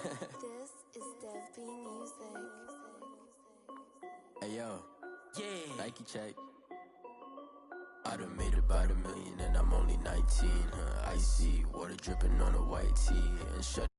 Speaker 20: This is Dev B Music.
Speaker 21: Hey yo,
Speaker 15: Yeah.
Speaker 21: Nike check. I done made about $1 million and I'm only 19. Icy water dripping on a white tee and shut.